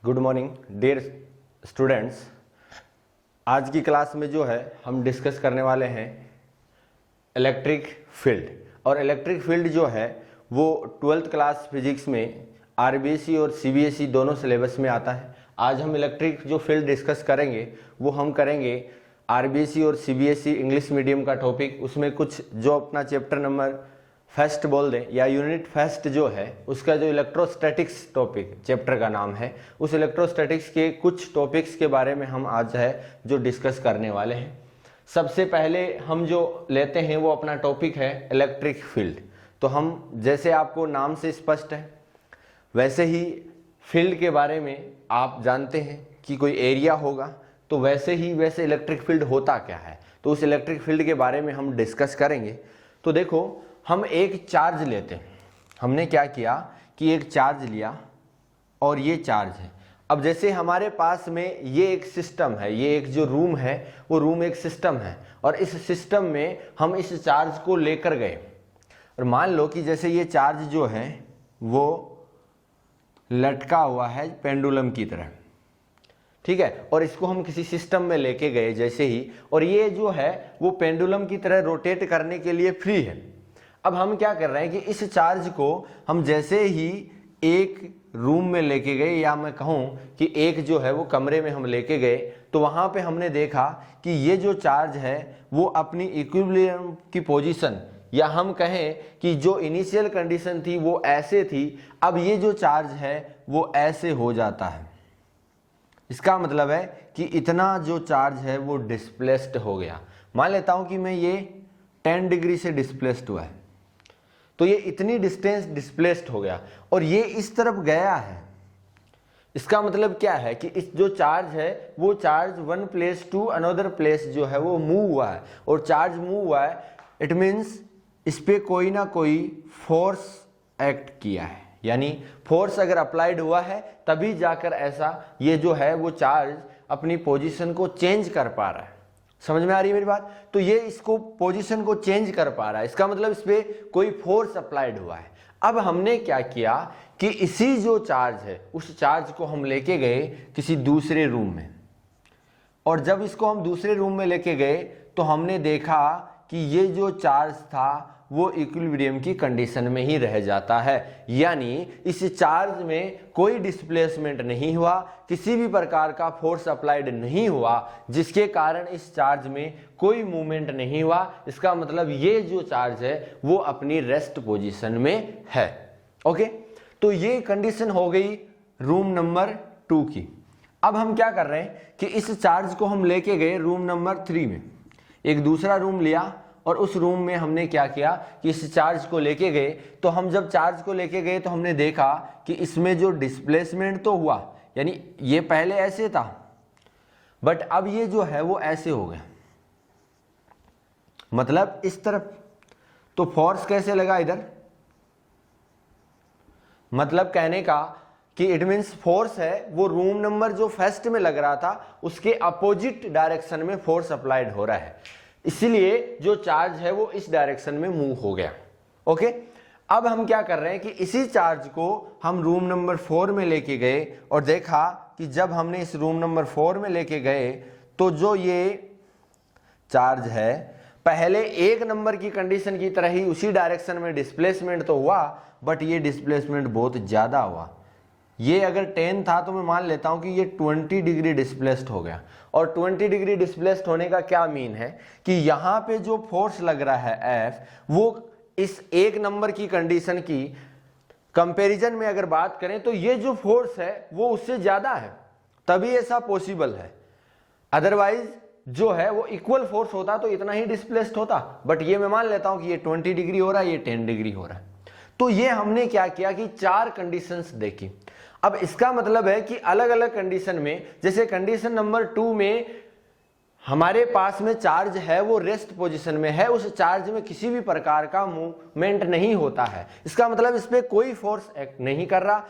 Good morning dear students. आज की class में जो है हम डिस्कस करने वाले हैं इलेक्ट्रिक फील्ड। और इलेक्ट्रिक फील्ड जो है वो 12th क्लास फिजिक्स में आरबीएसई और सीबीएसई दोनों सिलेबस में आता है। आज हम इलेक्ट्रिक जो फील्ड डिस्कस करेंगे वो हम करेंगे आरबीएसई और सीबीएसई इंग्लिश मीडियम का टॉपिक। उसमें कुछ जो अपना चैप्टर नंबर फर्स्ट बोल दें या यूनिट फर्स्ट जो है उसका जो इलेक्ट्रोस्टैटिक्स टॉपिक चैप्टर का नाम है, उस इलेक्ट्रोस्टैटिक्स के कुछ टॉपिक्स के बारे में हम आज है जो डिस्कस करने वाले हैं। सबसे पहले हम जो लेते हैं वो अपना टॉपिक है इलेक्ट्रिक फील्ड। तो हम जैसे आपको नाम से स्पष्ट है वैसे ही फील्ड के बारे में आप जानते हैं कि कोई एरिया होगा, तो वैसे इलेक्ट्रिक फील्ड होता क्या है, तो उस इलेक्ट्रिक फील्ड के बारे में हम डिस्कस करेंगे। तो देखो, हम एक चार्ज लेते हैं। हमने क्या किया कि एक चार्ज लिया और ये चार्ज है। अब जैसे हमारे पास में ये एक सिस्टम है, ये एक जो रूम है वो रूम एक सिस्टम है, और इस सिस्टम में हम इस चार्ज को लेकर गए और मान लो कि जैसे ये चार्ज जो है वो लटका हुआ है पेंडुलम की तरह, ठीक है, और इसको हम किसी सिस्टम में लेके गए जैसे ही, और ये जो है वो पेंडुलम की तरह रोटेट करने के लिए फ्री है। अब हम क्या कर रहे हैं कि इस चार्ज को हम जैसे ही एक रूम में लेके गए, या मैं कहूँ कि एक जो है वो कमरे में हम लेके गए, तो वहाँ पे हमने देखा कि ये जो चार्ज है वो अपनी इक्विलिब्रियम की पोजीशन, या हम कहें कि जो इनिशियल कंडीशन थी वो ऐसे थी, अब ये जो चार्ज है वो ऐसे हो जाता है। इसका मतलब है कि इतना जो चार्ज है वो डिस्प्लेस्ड हो गया। मान लेता हूँ कि मैं ये 10 डिग्री से डिस्प्लेस्ड हुआ है, तो ये इतनी डिस्टेंस डिस्प्लेस्ड हो गया और ये इस तरफ गया है। इसका मतलब क्या है कि इस जो चार्ज है वो charge one place to another place जो है वो मूव हुआ है, और चार्ज मूव हुआ है, इट मीन्स इस पे कोई ना कोई फोर्स एक्ट किया है, यानी फोर्स अगर अप्लाइड हुआ है तभी जाकर ऐसा ये जो है वो चार्ज अपनी पोजीशन को चेंज कर पा रहा है। समझ में आ रही है मेरी बात? तो ये इसको पोजीशन को चेंज कर पा रहा है, इसका मतलब इस पे कोई फोर्स अप्लाइड हुआ है। अब हमने क्या किया कि इसी जो चार्ज है उस चार्ज को हम लेके गए किसी दूसरे रूम में, और जब इसको हम दूसरे रूम में लेके गए तो हमने देखा कि ये जो चार्ज था वो इक्विलिब्रियम की कंडीशन में ही रह जाता है, यानी इस चार्ज में कोई डिस्प्लेसमेंट नहीं हुआ, किसी भी प्रकार का फोर्स अप्लाइड नहीं हुआ, जिसके कारण इस चार्ज में कोई मूवमेंट नहीं हुआ। इसका मतलब ये जो चार्ज है वो अपनी रेस्ट पोजीशन में है। ओके, तो ये कंडीशन हो गई रूम नंबर 2 की। अब हम क्या कर रहे हैं कि इस चार्ज को हम लेके गए रूम नंबर 3 में, एक दूसरा रूम लिया, और उस रूम में हमने क्या किया कि इस चार्ज को लेके गए। तो हम जब चार्ज को लेके गए तो हमने देखा कि इसमें जो डिस्प्लेसमेंट तो हुआ, यानी ये पहले ऐसे था बट अब ये जो है वो ऐसे हो गया, मतलब इस तरफ। तो फोर्स कैसे लगा इधर, मतलब कहने का कि इट मीन्स फोर्स है वो रूम नंबर जो फर्स्ट में लग रहा था उसके अपोजिट डायरेक्शन में फोर्स अप्लाइड हो रहा है, इसलिए जो चार्ज है वो इस डायरेक्शन में मूव हो गया। ओके, अब हम क्या कर रहे हैं कि इसी चार्ज को हम रूम नंबर 4 में लेके गए और देखा कि जब हमने इस रूम नंबर 4 में लेके गए तो जो ये चार्ज है पहले 1 नंबर की कंडीशन की तरह ही उसी डायरेक्शन में डिस्प्लेसमेंट तो हुआ, बट ये डिस्प्लेसमेंट बहुत ज्यादा हुआ। ये अगर 10 था तो मैं मान लेता हूं कि ये 20 डिग्री डिस्प्लेस्ड हो गया। और 20 डिग्री डिस्प्लेस्ड होने का क्या मीन है कि यहां पे जो फोर्स लग रहा है F, वो इस 1 नंबर की कंडीशन की कंपैरिजन में अगर बात करें तो ये जो फोर्स है वो उससे ज्यादा है, तभी ऐसा पॉसिबल है। अदरवाइज जो है वो इक्वल फोर्स होता तो इतना ही डिस्प्लेस्ड होता, बट ये मैं मान लेता हूं कि ये 20 डिग्री हो रहा है, ये 10 डिग्री हो रहा है। तो ये हमने क्या किया कि 4 कंडीशंस देखी। अब इसका मतलब है कि अलग अलग कंडीशन में, जैसे कंडीशन नंबर 2 में हमारे पास में चार्ज है वो रेस्ट पोजीशन में है, उस चार्ज में किसी भी प्रकार का मूवमेंट नहीं होता है, इसका मतलब इस पे कोई फोर्स एक्ट नहीं कर रहा।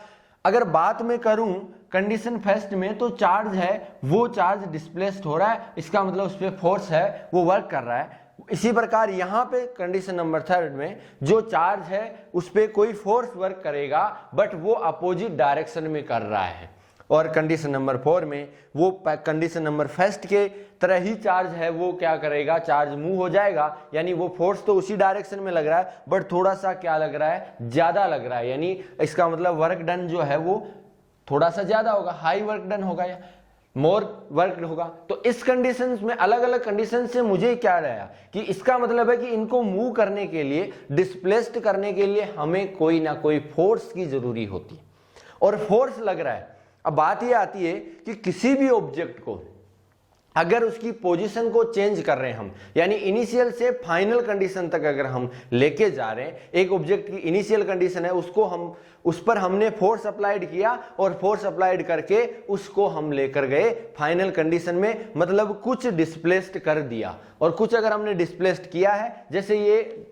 अगर बात में करूं कंडीशन फर्स्ट में, तो चार्ज है वो चार्ज डिस्प्लेस्ड हो रहा है, इसका मतलब उस पे फोर्स है वो वर्क कर रहा है। इसी प्रकार यहां पे कंडीशन नंबर 3 में जो चार्ज है उस पे कोई फोर्स वर्क करेगा, बट वो अपोजिट डायरेक्शन में कर रहा है। और कंडीशन नंबर 4 में वो कंडीशन नंबर फर्स्ट के तरह ही चार्ज है, वो क्या करेगा, चार्ज मूव हो जाएगा, यानी वो फोर्स तो उसी डायरेक्शन में लग रहा है बट थोड़ा सा क्या लग रहा है, ज्यादा लग रहा है, यानी इसका मतलब वर्क डन जो है वो थोड़ा सा ज्यादा होगा, हाई वर्क डन होगा या मोर वर्क होगा। तो इस कंडीशंस में, अलग अलग कंडीशन से मुझे क्या रहा कि इसका मतलब है कि इनको मूव करने के लिए, डिस्प्लेस्ड करने के लिए हमें कोई ना कोई फोर्स की जरूरी होती है, और फोर्स लग रहा है। अब बात यह आती है कि किसी भी ऑब्जेक्ट को अगर उसकी पोजीशन को चेंज कर रहे हैं हम, यानी इनिशियल से फाइनल कंडीशन तक अगर हम लेके जा रहे हैं, एक ऑब्जेक्ट की इनिशियल कंडीशन है, उसको हम, उस पर हमने फोर्स अप्लाइड किया और फोर्स अप्लाइड करके उसको हम लेकर गए फाइनल कंडीशन में, मतलब कुछ डिस्प्लेस्ड कर दिया। और कुछ अगर हमने डिस्प्लेस्ड किया है, जैसे ये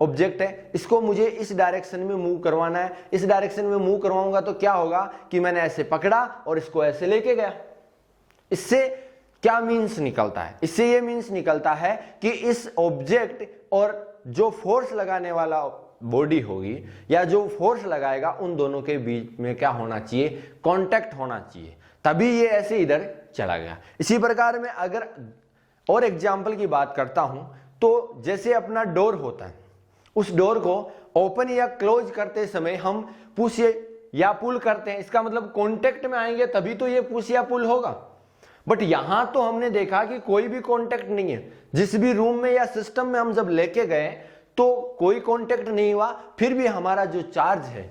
ऑब्जेक्ट है, इसको मुझे इस डायरेक्शन में मूव करवाना है, इस डायरेक्शन में मूव करवाऊंगा तो क्या होगा कि मैंने ऐसे पकड़ा और इसको ऐसे लेके गया। इससे क्या मीन्स निकलता है, इससे ये मीन्स निकलता है कि इस ऑब्जेक्ट और जो फोर्स लगाने वाला बॉडी होगी या जो फोर्स लगाएगा, उन दोनों के बीच में क्या होना चाहिए, कांटेक्ट होना चाहिए, तभी ये ऐसे इधर चला गया। इसी प्रकार में अगर और एग्जांपल की बात करता हूं तो जैसे अपना डोर होता है, उस डोर को ओपन या क्लोज करते समय हम पुश या पुल करते हैं, इसका मतलब कांटेक्ट में आएंगे तभी तो ये पुश या पुल होगा। बट यहां तो हमने देखा कि कोई भी कांटेक्ट नहीं है, जिस भी रूम में या सिस्टम में हम जब लेके गए तो कोई कांटेक्ट नहीं हुआ, फिर भी हमारा जो चार्ज है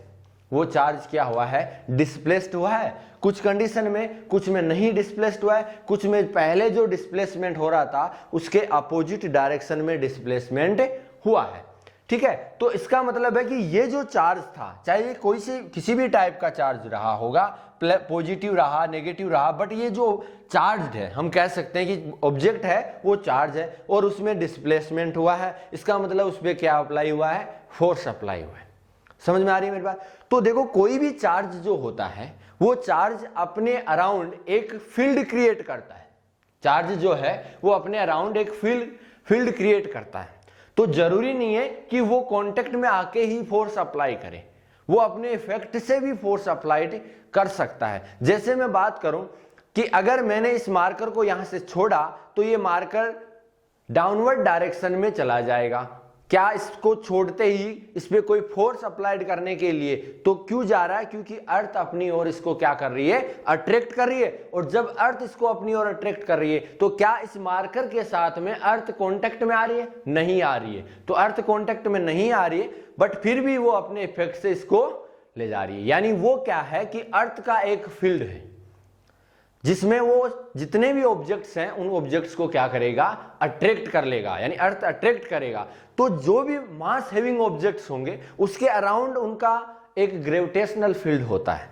वो चार्ज क्या हुआ है, डिस्प्लेस्ड हुआ है। कुछ कंडीशन में, कुछ में नहीं डिस्प्लेस्ड हुआ है, कुछ में पहले जो डिस्प्लेसमेंट हो रहा था उसके अपोजिट डायरेक्शन में डिस्प्लेसमेंट हुआ है। ठीक है, तो इसका मतलब है कि ये जो चार्ज था, चाहे ये कोई से किसी भी टाइप का चार्ज रहा होगा, पॉजिटिव रहा, नेगेटिव रहा, बट ये जो चार्ज है, हम कह सकते हैं कि ऑब्जेक्ट है वो चार्ज है और उसमें डिस्प्लेसमेंट हुआ है, इसका मतलब उस पर क्या अप्लाई हुआ है, फोर्स अप्लाई हुआ है। समझ में आ रही है मेरी बात? तो देखो, कोई भी चार्ज जो होता है वो चार्ज अपने अराउंड एक फील्ड क्रिएट करता है। चार्ज जो है वो अपने अराउंड एक फील्ड क्रिएट करता है। तो जरूरी नहीं है कि वो कांटेक्ट में आके ही फोर्स अप्लाई करे, वो अपने इफेक्ट से भी फोर्स अप्लाइड कर सकता है। जैसे मैं बात करूं कि अगर मैंने इस मार्कर को यहां से छोड़ा तो ये मार्कर डाउनवर्ड डायरेक्शन में चला जाएगा। क्या इसको छोड़ते ही इस पे कोई फोर्स अप्लाइड करने के लिए तो क्यों जा रहा है? क्योंकि अर्थ अपनी ओर इसको क्या कर रही है, अट्रैक्ट कर रही है। और जब अर्थ इसको अपनी ओर अट्रैक्ट कर रही है तो क्या इस मार्कर के साथ में अर्थ कांटेक्ट में आ रही है? नहीं आ रही है। तो अर्थ कांटेक्ट में नहीं आ रही है, बट फिर भी वो अपने इफेक्ट से इसको ले जा रही है। यानी वो क्या है कि अर्थ का एक फील्ड है जिसमें वो जितने भी ऑब्जेक्ट्स हैं उन ऑब्जेक्ट्स को क्या करेगा, अट्रैक्ट कर लेगा, यानी अर्थ अट्रैक्ट करेगा। तो जो भी मास हैविंग ऑब्जेक्ट्स होंगे उसके अराउंड उनका एक ग्रेविटेशनल फील्ड होता है।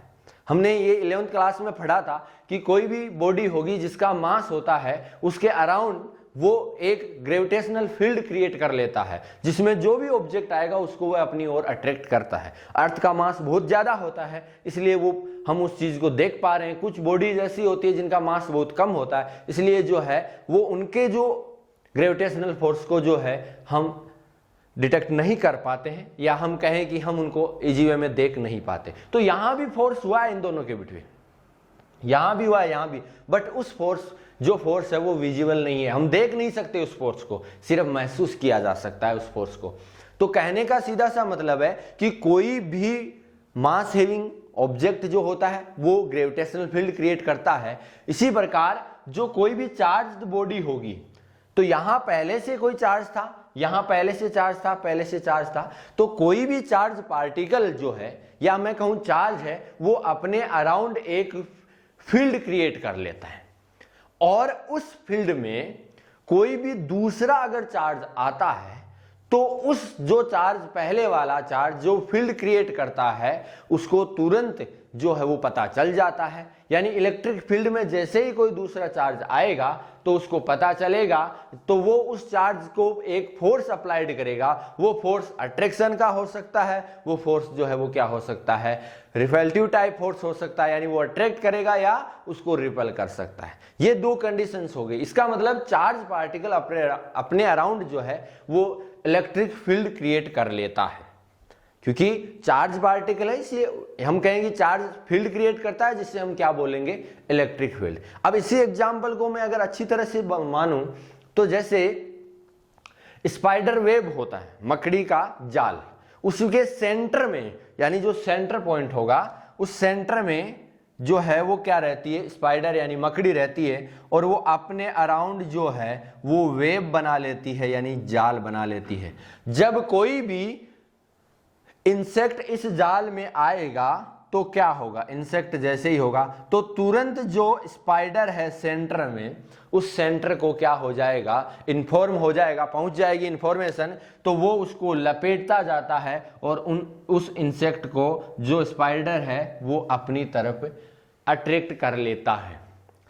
हमने ये 11th क्लास में पढ़ा था कि कोई भी बॉडी होगी जिसका मास होता है, उसके अराउंड वो एक ग्रेविटेशनल फील्ड क्रिएट कर लेता है, जिसमें जो भी ऑब्जेक्ट आएगा उसको वो अपनी ओर अट्रैक्ट करता है। अर्थ का मास बहुत ज्यादा होता है, इसलिए वो हम उस चीज को देख पा रहे हैं। कुछ बॉडीज ऐसी होती है जिनका मास बहुत कम होता है, इसलिए जो है वो उनके जो ग्रेविटेशनल फोर्स को जो है हम डिटेक्ट नहीं कर पाते हैं, या हम कहें कि हम उनको इजी वे में देख नहीं पाते। तो यहां भी फोर्स हुआ है इन दोनों के बिटवीन, यहां भी हुआ है, यहां भी, बट उस फोर्स, जो फोर्स है वो विजिबल नहीं है, हम देख नहीं सकते उस फोर्स को, सिर्फ महसूस किया जा सकता है उस फोर्स को। तो कहने का सीधा सा मतलब है कि कोई भी मास हैविंग ऑब्जेक्ट जो होता है वो ग्रेविटेशनल फील्ड क्रिएट करता है। इसी प्रकार जो कोई भी चार्ज्ड बॉडी होगी, तो यहां पहले से कोई चार्ज था, यहां पहले से चार्ज था, पहले से चार्ज था, तो कोई भी चार्ज पार्टिकल जो है, या मैं कहूं चार्ज है, वो अपने अराउंड एक फील्ड क्रिएट कर लेता है। और उस फील्ड में कोई भी दूसरा अगर चार्ज आता है तो उस जो चार्ज, पहले वाला चार्ज जो फील्ड क्रिएट करता है, उसको तुरंत जो है वो पता चल जाता है। यानी इलेक्ट्रिक फील्ड में जैसे ही कोई दूसरा चार्ज आएगा तो उसको पता चलेगा, तो वो उस चार्ज को एक फोर्स अप्लाइड करेगा। वो फोर्स अट्रैक्शन का हो सकता है, वो फोर्स जो है वो क्या हो सकता है, रिपल्टिव टाइप फोर्स हो सकता है, यानी वो अट्रैक्ट करेगा या उसको रिपल कर सकता है। ये दो कंडीशंस हो गई। इसका मतलब चार्ज पार्टिकल अपने अराउंड जो है वो इलेक्ट्रिक फील्ड क्रिएट कर लेता है। क्योंकि चार्ज पार्टिकल है इसलिए हम कहेंगे चार्ज फील्ड क्रिएट करता है, जिससे हम क्या बोलेंगे, इलेक्ट्रिक फील्ड। अब इसी एग्जांपल को मैं अगर अच्छी तरह से मानूं तो जैसे स्पाइडर वेब होता है, मकड़ी का जाल, उसके सेंटर में यानी जो सेंटर पॉइंट होगा उस सेंटर में जो है वो क्या रहती है, स्पाइडर यानी मकड़ी रहती है, और वो अपने अराउंड जो है वो वेब बना लेती है यानी जाल बना लेती है। जब कोई भी इंसेक्ट इस जाल में आएगा तो क्या होगा, इंसेक्ट जैसे ही होगा तो तुरंत जो स्पाइडर है सेंटर में, उस सेंटर को क्या हो जाएगा, इन्फॉर्म हो जाएगा, पहुंच जाएगी इंफॉर्मेशन, तो वो उसको लपेटता जाता है और उस इंसेक्ट को जो स्पाइडर है वो अपनी तरफ अट्रैक्ट कर लेता है।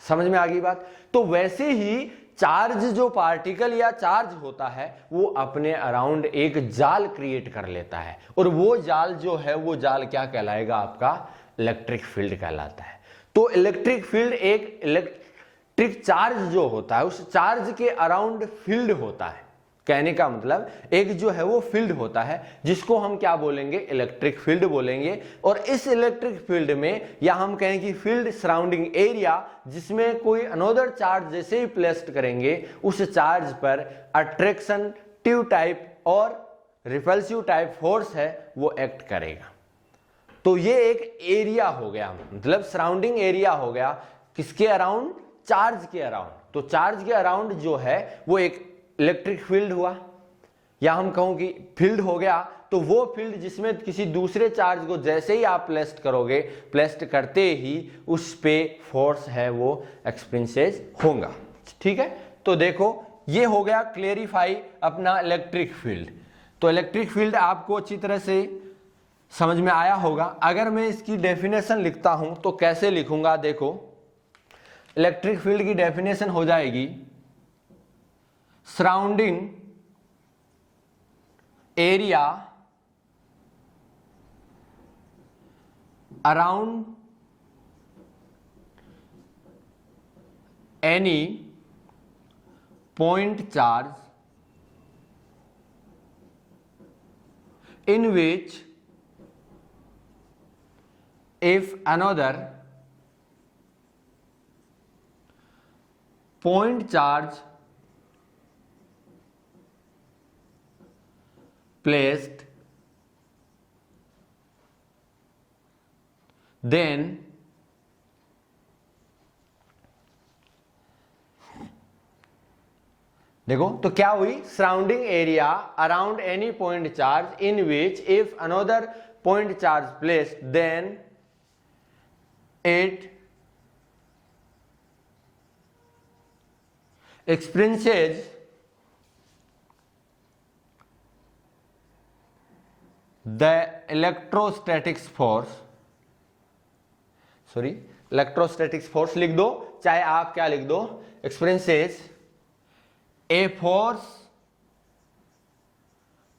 समझ में आ गई बात। तो वैसे ही चार्ज जो पार्टिकल या चार्ज होता है वो अपने अराउंड एक जाल क्रिएट कर लेता है, और वो जाल जो है वो जाल क्या कहलाएगा, आपका इलेक्ट्रिक फील्ड कहलाता है। तो इलेक्ट्रिक फील्ड एक इलेक्ट्रिक चार्ज जो होता है उस चार्ज के अराउंड फील्ड होता है। कहने का मतलब एक जो है वो फील्ड होता है जिसको हम क्या बोलेंगे, इलेक्ट्रिक फील्ड बोलेंगे। और इस इलेक्ट्रिक फील्ड में, या हम कहें कि फील्ड सराउंडिंग एरिया, जिसमें कोई अनदर चार्ज जैसे ही प्लेस्ड करेंगे उस चार्ज पर अट्रैक्शन ट्यू टाइप और रिपल्सिव टाइप फोर्स है वो एक्ट करेगा। तो ये एक एरिया हो गया, मतलब सराउंडिंग एरिया हो गया, किसके अराउंड, चार्ज के अराउंड। तो चार्ज के अराउंड जो है वो एक इलेक्ट्रिक फील्ड हुआ, या हम कहूं कि फील्ड हो गया। तो वो फील्ड जिसमें किसी दूसरे चार्ज को जैसे ही आप प्लेस्ड करोगे, प्लेस्ड करते ही उस पे फोर्स है वो एक्सपेंसेस होगा। ठीक है, तो देखो ये हो गया क्लेरिफाई अपना इलेक्ट्रिक फील्ड। तो इलेक्ट्रिक फील्ड आपको अच्छी तरह से समझ में आया होगा। अगर मैं इसकी डेफिनेशन लिखता हूं तो कैसे लिखूंगा, देखो इलेक्ट्रिक फील्ड की डेफिनेशन हो जाएगी surrounding area around any point charge in which if another point charge placed, then देखो तो क्या हुई, surrounding area around any point charge in which if another point charge placed then it experiences the electrostatics force लिख दो, चाहे आप क्या लिख दो, experiences a force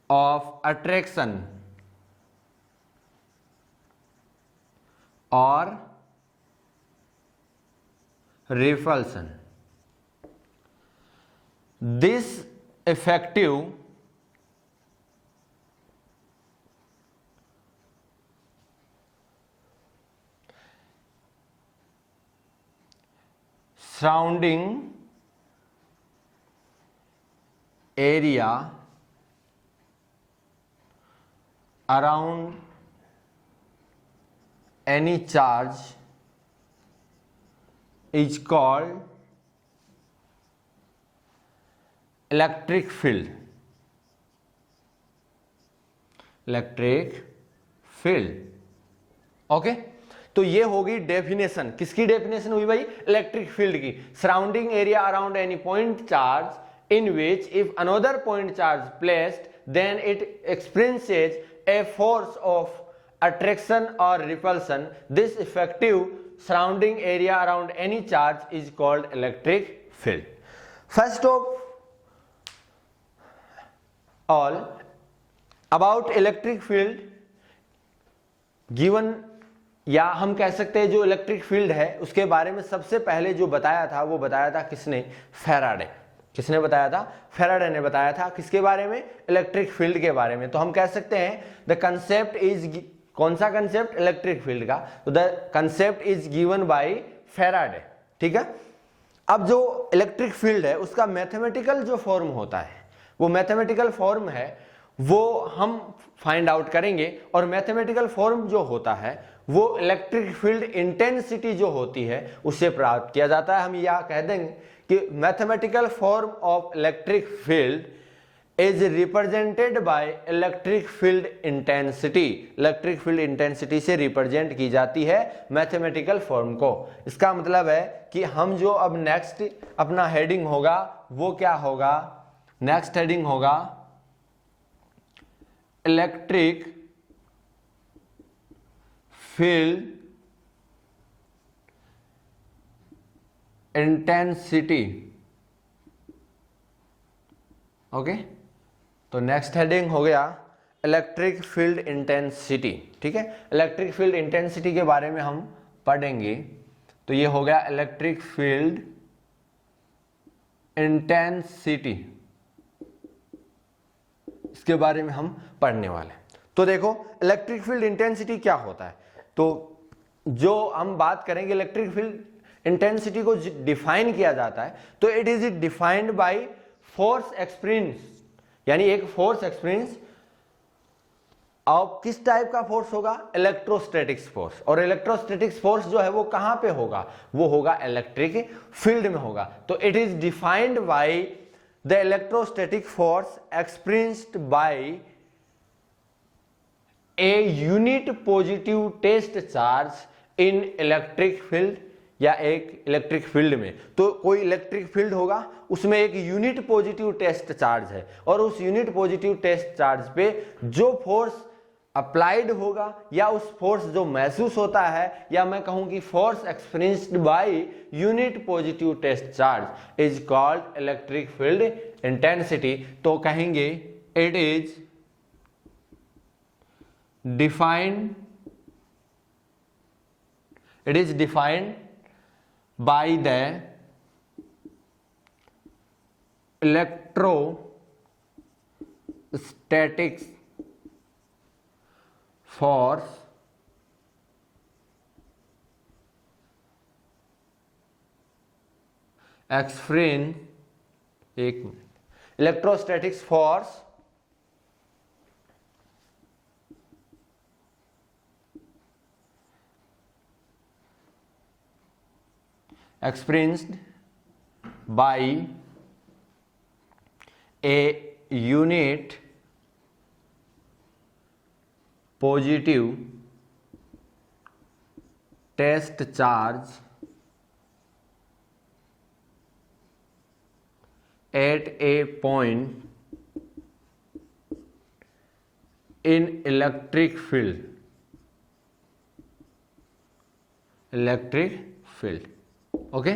of attraction or repulsion. This effective surrounding area around any charge is called electric field. Okay, तो ये होगी डेफिनेशन। किसकी डेफिनेशन हुई भाई, इलेक्ट्रिक फील्ड की। Surrounding area around any point charge in which if another point charge placed then it experiences a force of attraction or repulsion. This effective surrounding area around any charge is called electric field. First of all about electric field given, या हम कह सकते हैं जो electric field है उसके बारे में सबसे पहले जो बताया था वो बताया था किसने, फैराडे। किसने बताया था? फैराडे ने बताया था। किसके बारे में? इलेक्ट्रिक फील्ड के बारे में। तो हम कह सकते हैं द कंसेप्ट इज, कौन सा कंसेप्ट? इलेक्ट्रिक फील्ड का। तो the concept is given by Faraday. ठीक है। अब जो इलेक्ट्रिक फील्ड है उसका मैथमेटिकल जो फॉर्म होता है, वो मैथमेटिकल फॉर्म है वो हम फाइंड आउट करेंगे। और मैथमेटिकल फॉर्म जो होता है वो इलेक्ट्रिक फील्ड इंटेंसिटी जो होती है उससे प्राप्त किया जाता है। हम यह कह देंगे कि mathematical form of electric field is represented by electric field intensity. Electric field intensity से रिप्रेजेंट की जाती है मैथमेटिकल फॉर्म को। इसका मतलब है कि हम जो अब नेक्स्ट अपना हेडिंग होगा वो क्या होगा? नेक्स्ट हेडिंग होगा इलेक्ट्रिक फील्ड इंटेंसिटी। ओके, तो नेक्स्ट हेडिंग हो गया इलेक्ट्रिक फील्ड इंटेंसिटी। ठीक है, इलेक्ट्रिक फील्ड इंटेंसिटी के बारे में हम पढ़ेंगे। तो ये हो गया इलेक्ट्रिक फील्ड इंटेंसिटी, इसके बारे में हम पढ़ने वाले हैं। तो देखो इलेक्ट्रिक फील्ड इंटेंसिटी क्या होता है। तो जो हम बात करेंगे इलेक्ट्रिक फील्ड इंटेंसिटी को डिफाइन किया जाता है तो it is defined by force experience, यानी एक फोर्स एक्सपीरियंस। अब किस टाइप का फोर्स होगा? Electrostatics force. और इलेक्ट्रोस्टैटिक्स फोर्स जो है वो कहां पे होगा? वो होगा इलेक्ट्रिक फील्ड में होगा। तो it is defined by the electrostatic force experienced by a unit positive test charge in electric field, या एक इलेक्ट्रिक फील्ड में। तो कोई इलेक्ट्रिक फील्ड होगा उसमें एक यूनिट पॉजिटिव टेस्ट चार्ज है और उस यूनिट पॉजिटिव टेस्ट चार्ज पे जो फोर्स अप्लाइड होगा या उस फोर्स जो महसूस होता है, या मैं कहूं कि force experienced by unit positive test charge is called electric field intensity. तो कहेंगे it is defined by the electrostatics force experienced, एक मिनट, electrostatics force experienced by a unit positive test charge at a point in electric field, okay.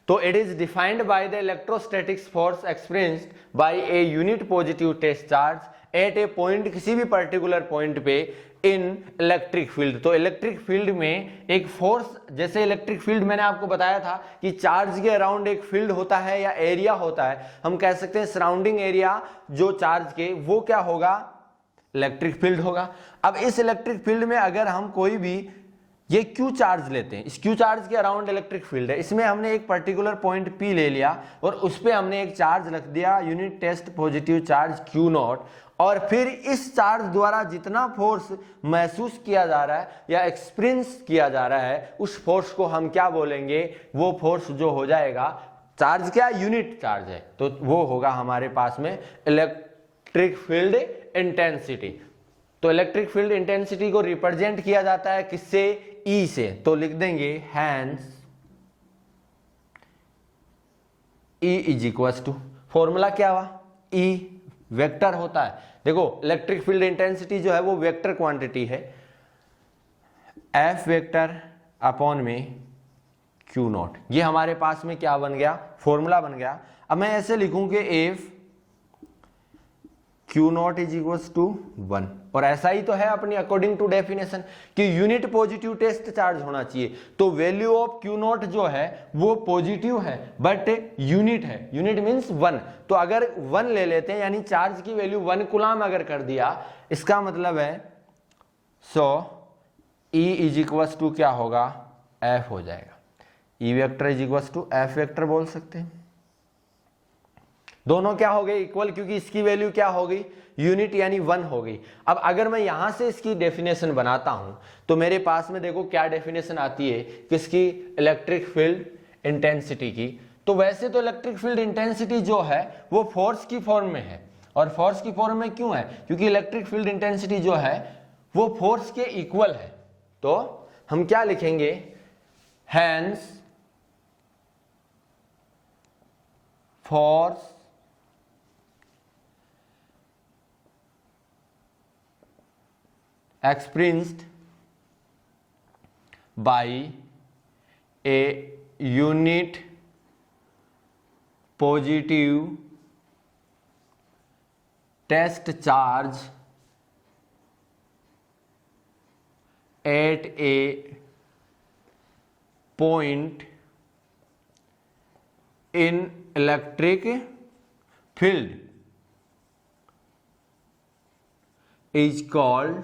तो it is defined by the electrostatics force experienced by a unit positive test charge at a point, किसी भी particular point पे in electric field. तो electric field में एक force, जैसे electric field मैंने आपको बताया था कि चार्ज के अराउंड एक फील्ड होता है या एरिया होता है, हम कह सकते हैं सराउंडिंग एरिया जो चार्ज के, वो क्या होगा? इलेक्ट्रिक फील्ड होगा। अब इस इलेक्ट्रिक फील्ड में अगर हम कोई भी ये क्यू चार्ज लेते हैं, इस क्यू चार्ज के अराउंड इलेक्ट्रिक फील्ड है, इसमें हमने एक पर्टिकुलर पॉइंट पी ले लिया और उस पर हमने एक चार्ज रख दिया, unit test positive charge Q naught, और फिर इस चार्ज द्वारा जितना फोर्स महसूस किया जा रहा है या एक्सपीरियंस किया जा रहा है उस फोर्स को हम क्या बोलेंगे? वो फोर्स जो हो जाएगा, चार्ज क्या? यूनिट चार्ज है, तो वो होगा हमारे पास में इलेक्ट्रिक फील्ड इंटेंसिटी। तो इलेक्ट्रिक फील्ड इंटेंसिटी को रिप्रेजेंट किया जाता है किससे? ई से। तो लिख देंगे hence E is equal to, formula क्या हुआ? ई वेक्टर होता है। देखो इलेक्ट्रिक फील्ड इंटेंसिटी जो है वो वेक्टर क्वांटिटी है, एफ वेक्टर अपॉन में क्यू नॉट। ये हमारे पास में क्या बन गया? फॉर्मूला बन गया। अब मैं ऐसे लिखूं कि F Q naught is equals to 1। और ऐसा ही तो है अपनी अकॉर्डिंग टू डेफिनेशन कि यूनिट पॉजिटिव टेस्ट चार्ज होना चाहिए, तो वैल्यू ऑफ Q नॉट जो है वो पॉजिटिव है बट यूनिट है, यूनिट मींस 1। तो अगर 1 ले लेते हैं यानी चार्ज की वैल्यू 1 कूलाम अगर कर दिया, इसका मतलब है so E is equals to क्या होगा, F हो जाएगा। E vector is equals to F vector बोल सकते हैं। दोनों क्या हो गए, इक्वल, क्योंकि इसकी वैल्यू क्या हो गई, यूनिट यानी 1 हो गई। अब अगर मैं यहां से इसकी डेफिनेशन बनाता हूं तो मेरे पास में देखो क्या डेफिनेशन आती है किसकी, इलेक्ट्रिक फील्ड इंटेंसिटी की। तो वैसे तो इलेक्ट्रिक फील्ड इंटेंसिटी जो है वो फोर्स की फॉर्म में है, और फोर्स की फॉर्म में क्यों है, क्योंकि इलेक्ट्रिक फील्ड इंटेंसिटी जो है वो फोर्स के इक्वल है। तो हम क्या लिखेंगे, hence force experienced by a unit positive test charge at a point in electric field is called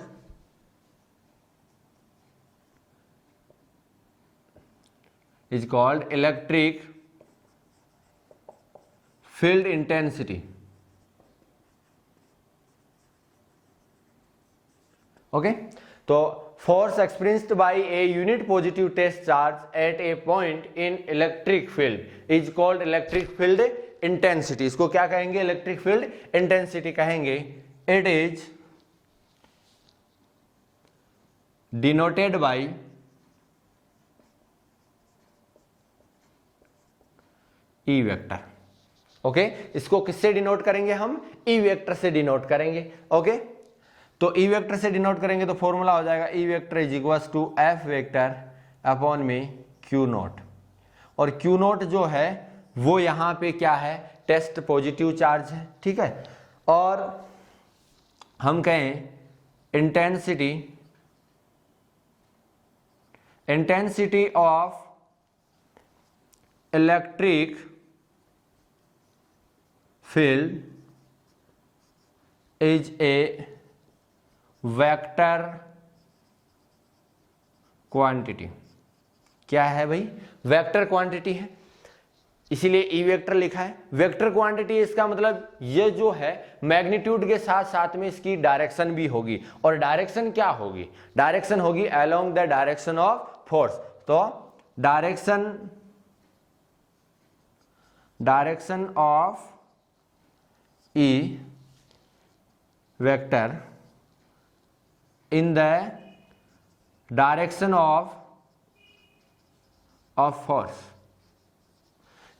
electric field intensity. Okay, तो force experienced by a unit positive test charge at a point in electric field is called electric field intensity. इसको क्या कहेंगे, electric field intensity कहेंगे। It is denoted by E vector. Okay, इसको किससे denote करेंगे हम, E vector से denote करेंगे। ओके, तो ई वेक्टर से डिनोट करेंगे तो फॉर्मूला हो जाएगा E vector is equals to F vector upon में क्यू नॉट। और क्यू नॉट जो है वो यहां पे क्या है, टेस्ट पॉजिटिव चार्ज है, ठीक है। और हम कहें intensity of electric field is a vector quantity. क्या है भाई, वेक्टर क्वांटिटी है, इसीलिए ई वेक्टर लिखा है। वेक्टर क्वांटिटी इसका मतलब ये जो है मैग्नीट्यूड के साथ साथ में इसकी डायरेक्शन भी होगी, और डायरेक्शन क्या होगी, डायरेक्शन होगी along the direction of force. तो direction of E vector in the direction of force,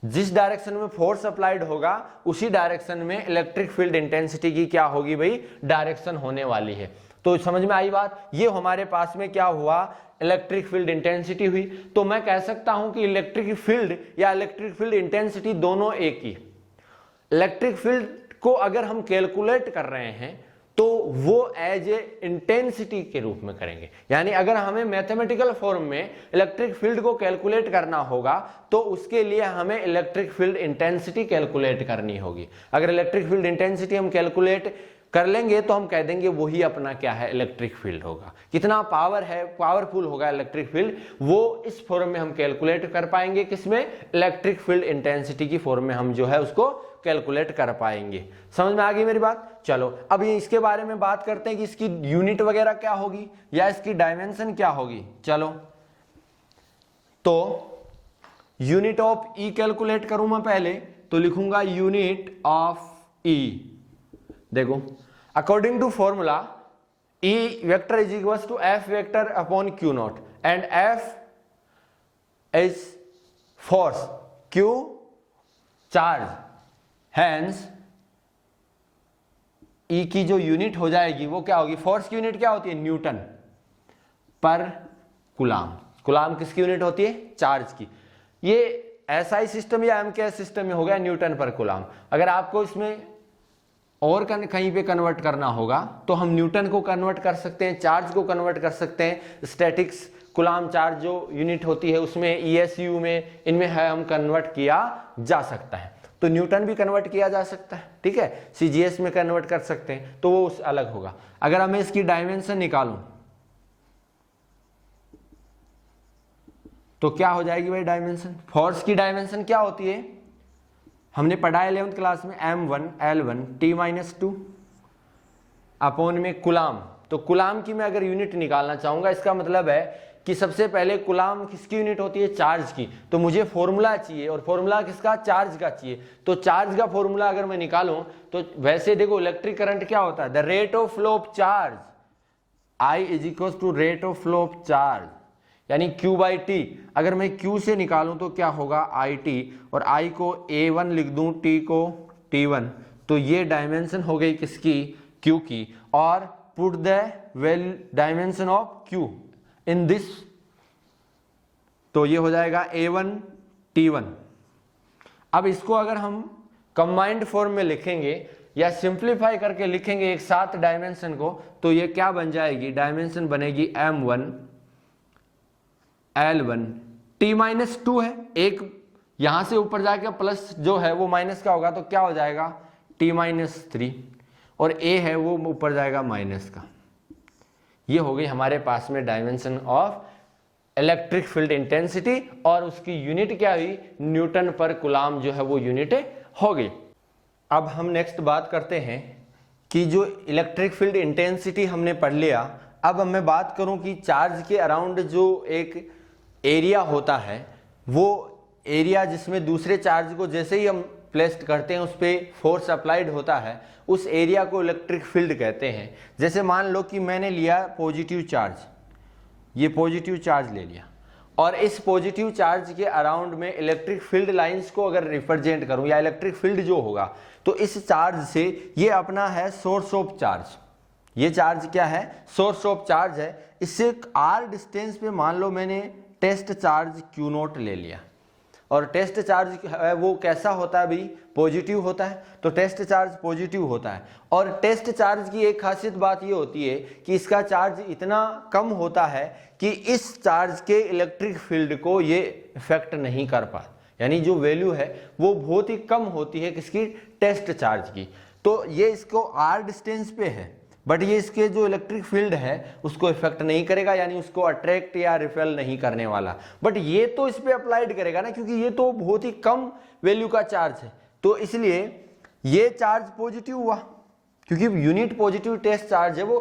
जिस डायरेक्शन में फोर्स अप्लाइड होगा उसी डायरेक्शन में इलेक्ट्रिक फील्ड इंटेंसिटी की क्या होगी भाई, डायरेक्शन होने वाली है। तो समझ में आई बात, ये हमारे पास में क्या हुआ, इलेक्ट्रिक फील्ड इंटेंसिटी हुई। तो मैं कह सकता हूं कि इलेक्ट्रिक फील्ड या इलेक्ट्रिक फील्ड इंटेंसिटी दोनों एक ही। इलेक्ट्रिक फील्ड को अगर हम कैलकुलेट कर रहे हैं तो वो एज ए इंटेंसिटी के रूप में करेंगे, यानी अगर हमें मैथमेटिकल फॉर्म में इलेक्ट्रिक फील्ड को कैलकुलेट करना होगा तो उसके लिए हमें इलेक्ट्रिक फील्ड इंटेंसिटी कैलकुलेट करनी होगी। अगर इलेक्ट्रिक फील्ड इंटेंसिटी हम कैलकुलेट कर लेंगे तो हम कह देंगे वही अपना क्या है, इलेक्ट्रिक फील्ड होगा। कितना पावर है, पावरफुल होगा इलेक्ट्रिक फील्ड, वो इस फॉर्म में हम कैलकुलेट कर पाएंगे। किसमें, इलेक्ट्रिक फील्ड इंटेंसिटी की फॉर्म में हम जो है उसको कैलकुलेट कर पाएंगे। समझ में आ गई मेरी बात। चलो अब ये इसके बारे में बात करते हैं कि इसकी यूनिट वगैरह क्या होगी या इसकी डायमेंशन क्या होगी। चलो तो यूनिट ऑफ ई कैलकुलेट करूं मैं पहले, तो लिखूंगा यूनिट ऑफ ई। देखो according to formula E vector is equals to F vector upon Q naught, and F is force, Q charge, hence E की जो यूनिट हो जाएगी वो क्या होगी, फोर्स की यूनिट क्या होती है, न्यूटन पर कूलाम। कूलाम किसकी यूनिट होती है, चार्ज की। ये एसआई सिस्टम या एमकेएस सिस्टम में हो गया न्यूटन पर कूलाम। अगर आपको इसमें और कहीं पे कन्वर्ट करना होगा तो हम न्यूटन को कन्वर्ट कर सकते हैं, चार्ज को कन्वर्ट कर सकते हैं, स्टैटिक्स कूलाम चार्ज जो यूनिट होती है उसमें, ESU में, इनमें है हम कन्वर्ट किया जा सकता है। तो न्यूटन भी कन्वर्ट किया जा सकता है, ठीक है, CGS में कन्वर्ट कर सकते हैं, तो वो अलग होगा। अगर मैं इसकी डायमेंशन निकालूं तो क्या हो जाएगी भाई डायमेंशन? फोर्स की डायमेंशन क्या होती है? हमने पढ़ा है 11th क्लास में, M1 L1 T-2 अपॉन में कुलाम। तो कुलाम की मैं अगर यूनिट निकालना चाहूंगा, इसका मतलब है कि सबसे पहले कुलाम किसकी यूनिट होती है? चार्ज की। तो मुझे फॉर्मूला चाहिए, और फॉर्मूला किसका? चार्ज का चाहिए। तो चार्ज का फॉर्मूला अगर मैं निकालूं तो वैसे देखो इलेक्ट्रिक करंट क्या होता है? The rate of flow of charge, I is equal to rate of flow of charge, यानी Q/T। अगर मैं Q से निकालूं तो क्या होगा? IT, और I को A1 लिख दूं, T को T1, तो ये डायमेंशन हो गई किसकी? Q की। और put the dimension of Q in this, तो ये हो जाएगा A1 T1। अब इसको अगर हम कंबाइंड फॉर्म में लिखेंगे या सिंप्लीफाई करके लिखेंगे एक साथ डायमेंशन को, तो ये क्या बन जाएगी? डायमेंशन बनेगी M1 L1 T-2 है, एक यहां से ऊपर जाके प्लस जो है वो माइनस का होगा, तो क्या हो जाएगा? T-3, और A है वो ऊपर जाएगा माइनस का। ये हो गई हमारे पास में dimension of electric field intensity, और उसकी यूनिट क्या हुई? न्यूटन पर कूलाम जो है वो यूनिट हो गई। अब हम नेक्स्ट बात करते हैं कि जो इलेक्ट्रिक फील्ड इंटेंसिटी हमने पढ़ लिया, अब मैं बात करूं कि चार्ज के अराउंड जो एक एरिया होता है, वो एरिया जिसमें दूसरे चार्ज को जैसे ही हम प्लेस्ड करते हैं उस पर फोर्स अप्लाइड होता है, उस एरिया को इलेक्ट्रिक फील्ड कहते हैं। जैसे मान लो कि मैंने लिया पॉजिटिव चार्ज, ये पॉजिटिव चार्ज ले लिया, और इस पॉजिटिव चार्ज के अराउंड में इलेक्ट्रिक फील्ड लाइंस को अगर रिप्रेजेंट करूं, या इलेक्ट्रिक फील्ड जो होगा, तो इस चार्ज से ये अपना है सोर्स ऑफ चार्ज। ये चार्ज क्या है? सोर्स ऑफ चार्ज है। इससे r डिस्टेंस पे मान लो मैंने टेस्ट चार्ज Q0 ले लिया, और टेस्ट चार्ज है वो कैसा होता है भाई? पॉजिटिव होता है। तो टेस्ट चार्ज पॉजिटिव होता है, और टेस्ट चार्ज की एक खासियत बात ये होती है कि इसका चार्ज इतना कम होता है कि इस चार्ज के इलेक्ट्रिक फील्ड को ये इफेक्ट नहीं कर पाता, यानी जो वैल्यू है वो बहुत ही कम होती है किसकी? टेस्ट चार्ज की। तो ये इसको r डिस्टेंस पे है, बट ये इसके जो इलेक्ट्रिक फील्ड है उसको इफेक्ट नहीं करेगा, यानी उसको अट्रैक्ट या रिपेल नहीं करने वाला। बट ये तो इस पे अप्लाइड करेगा ना, क्योंकि ये तो बहुत ही कम वैल्यू का चार्ज है, तो इसलिए ये चार्ज पॉजिटिव हुआ, क्योंकि यूनिट पॉजिटिव टेस्ट चार्ज है वो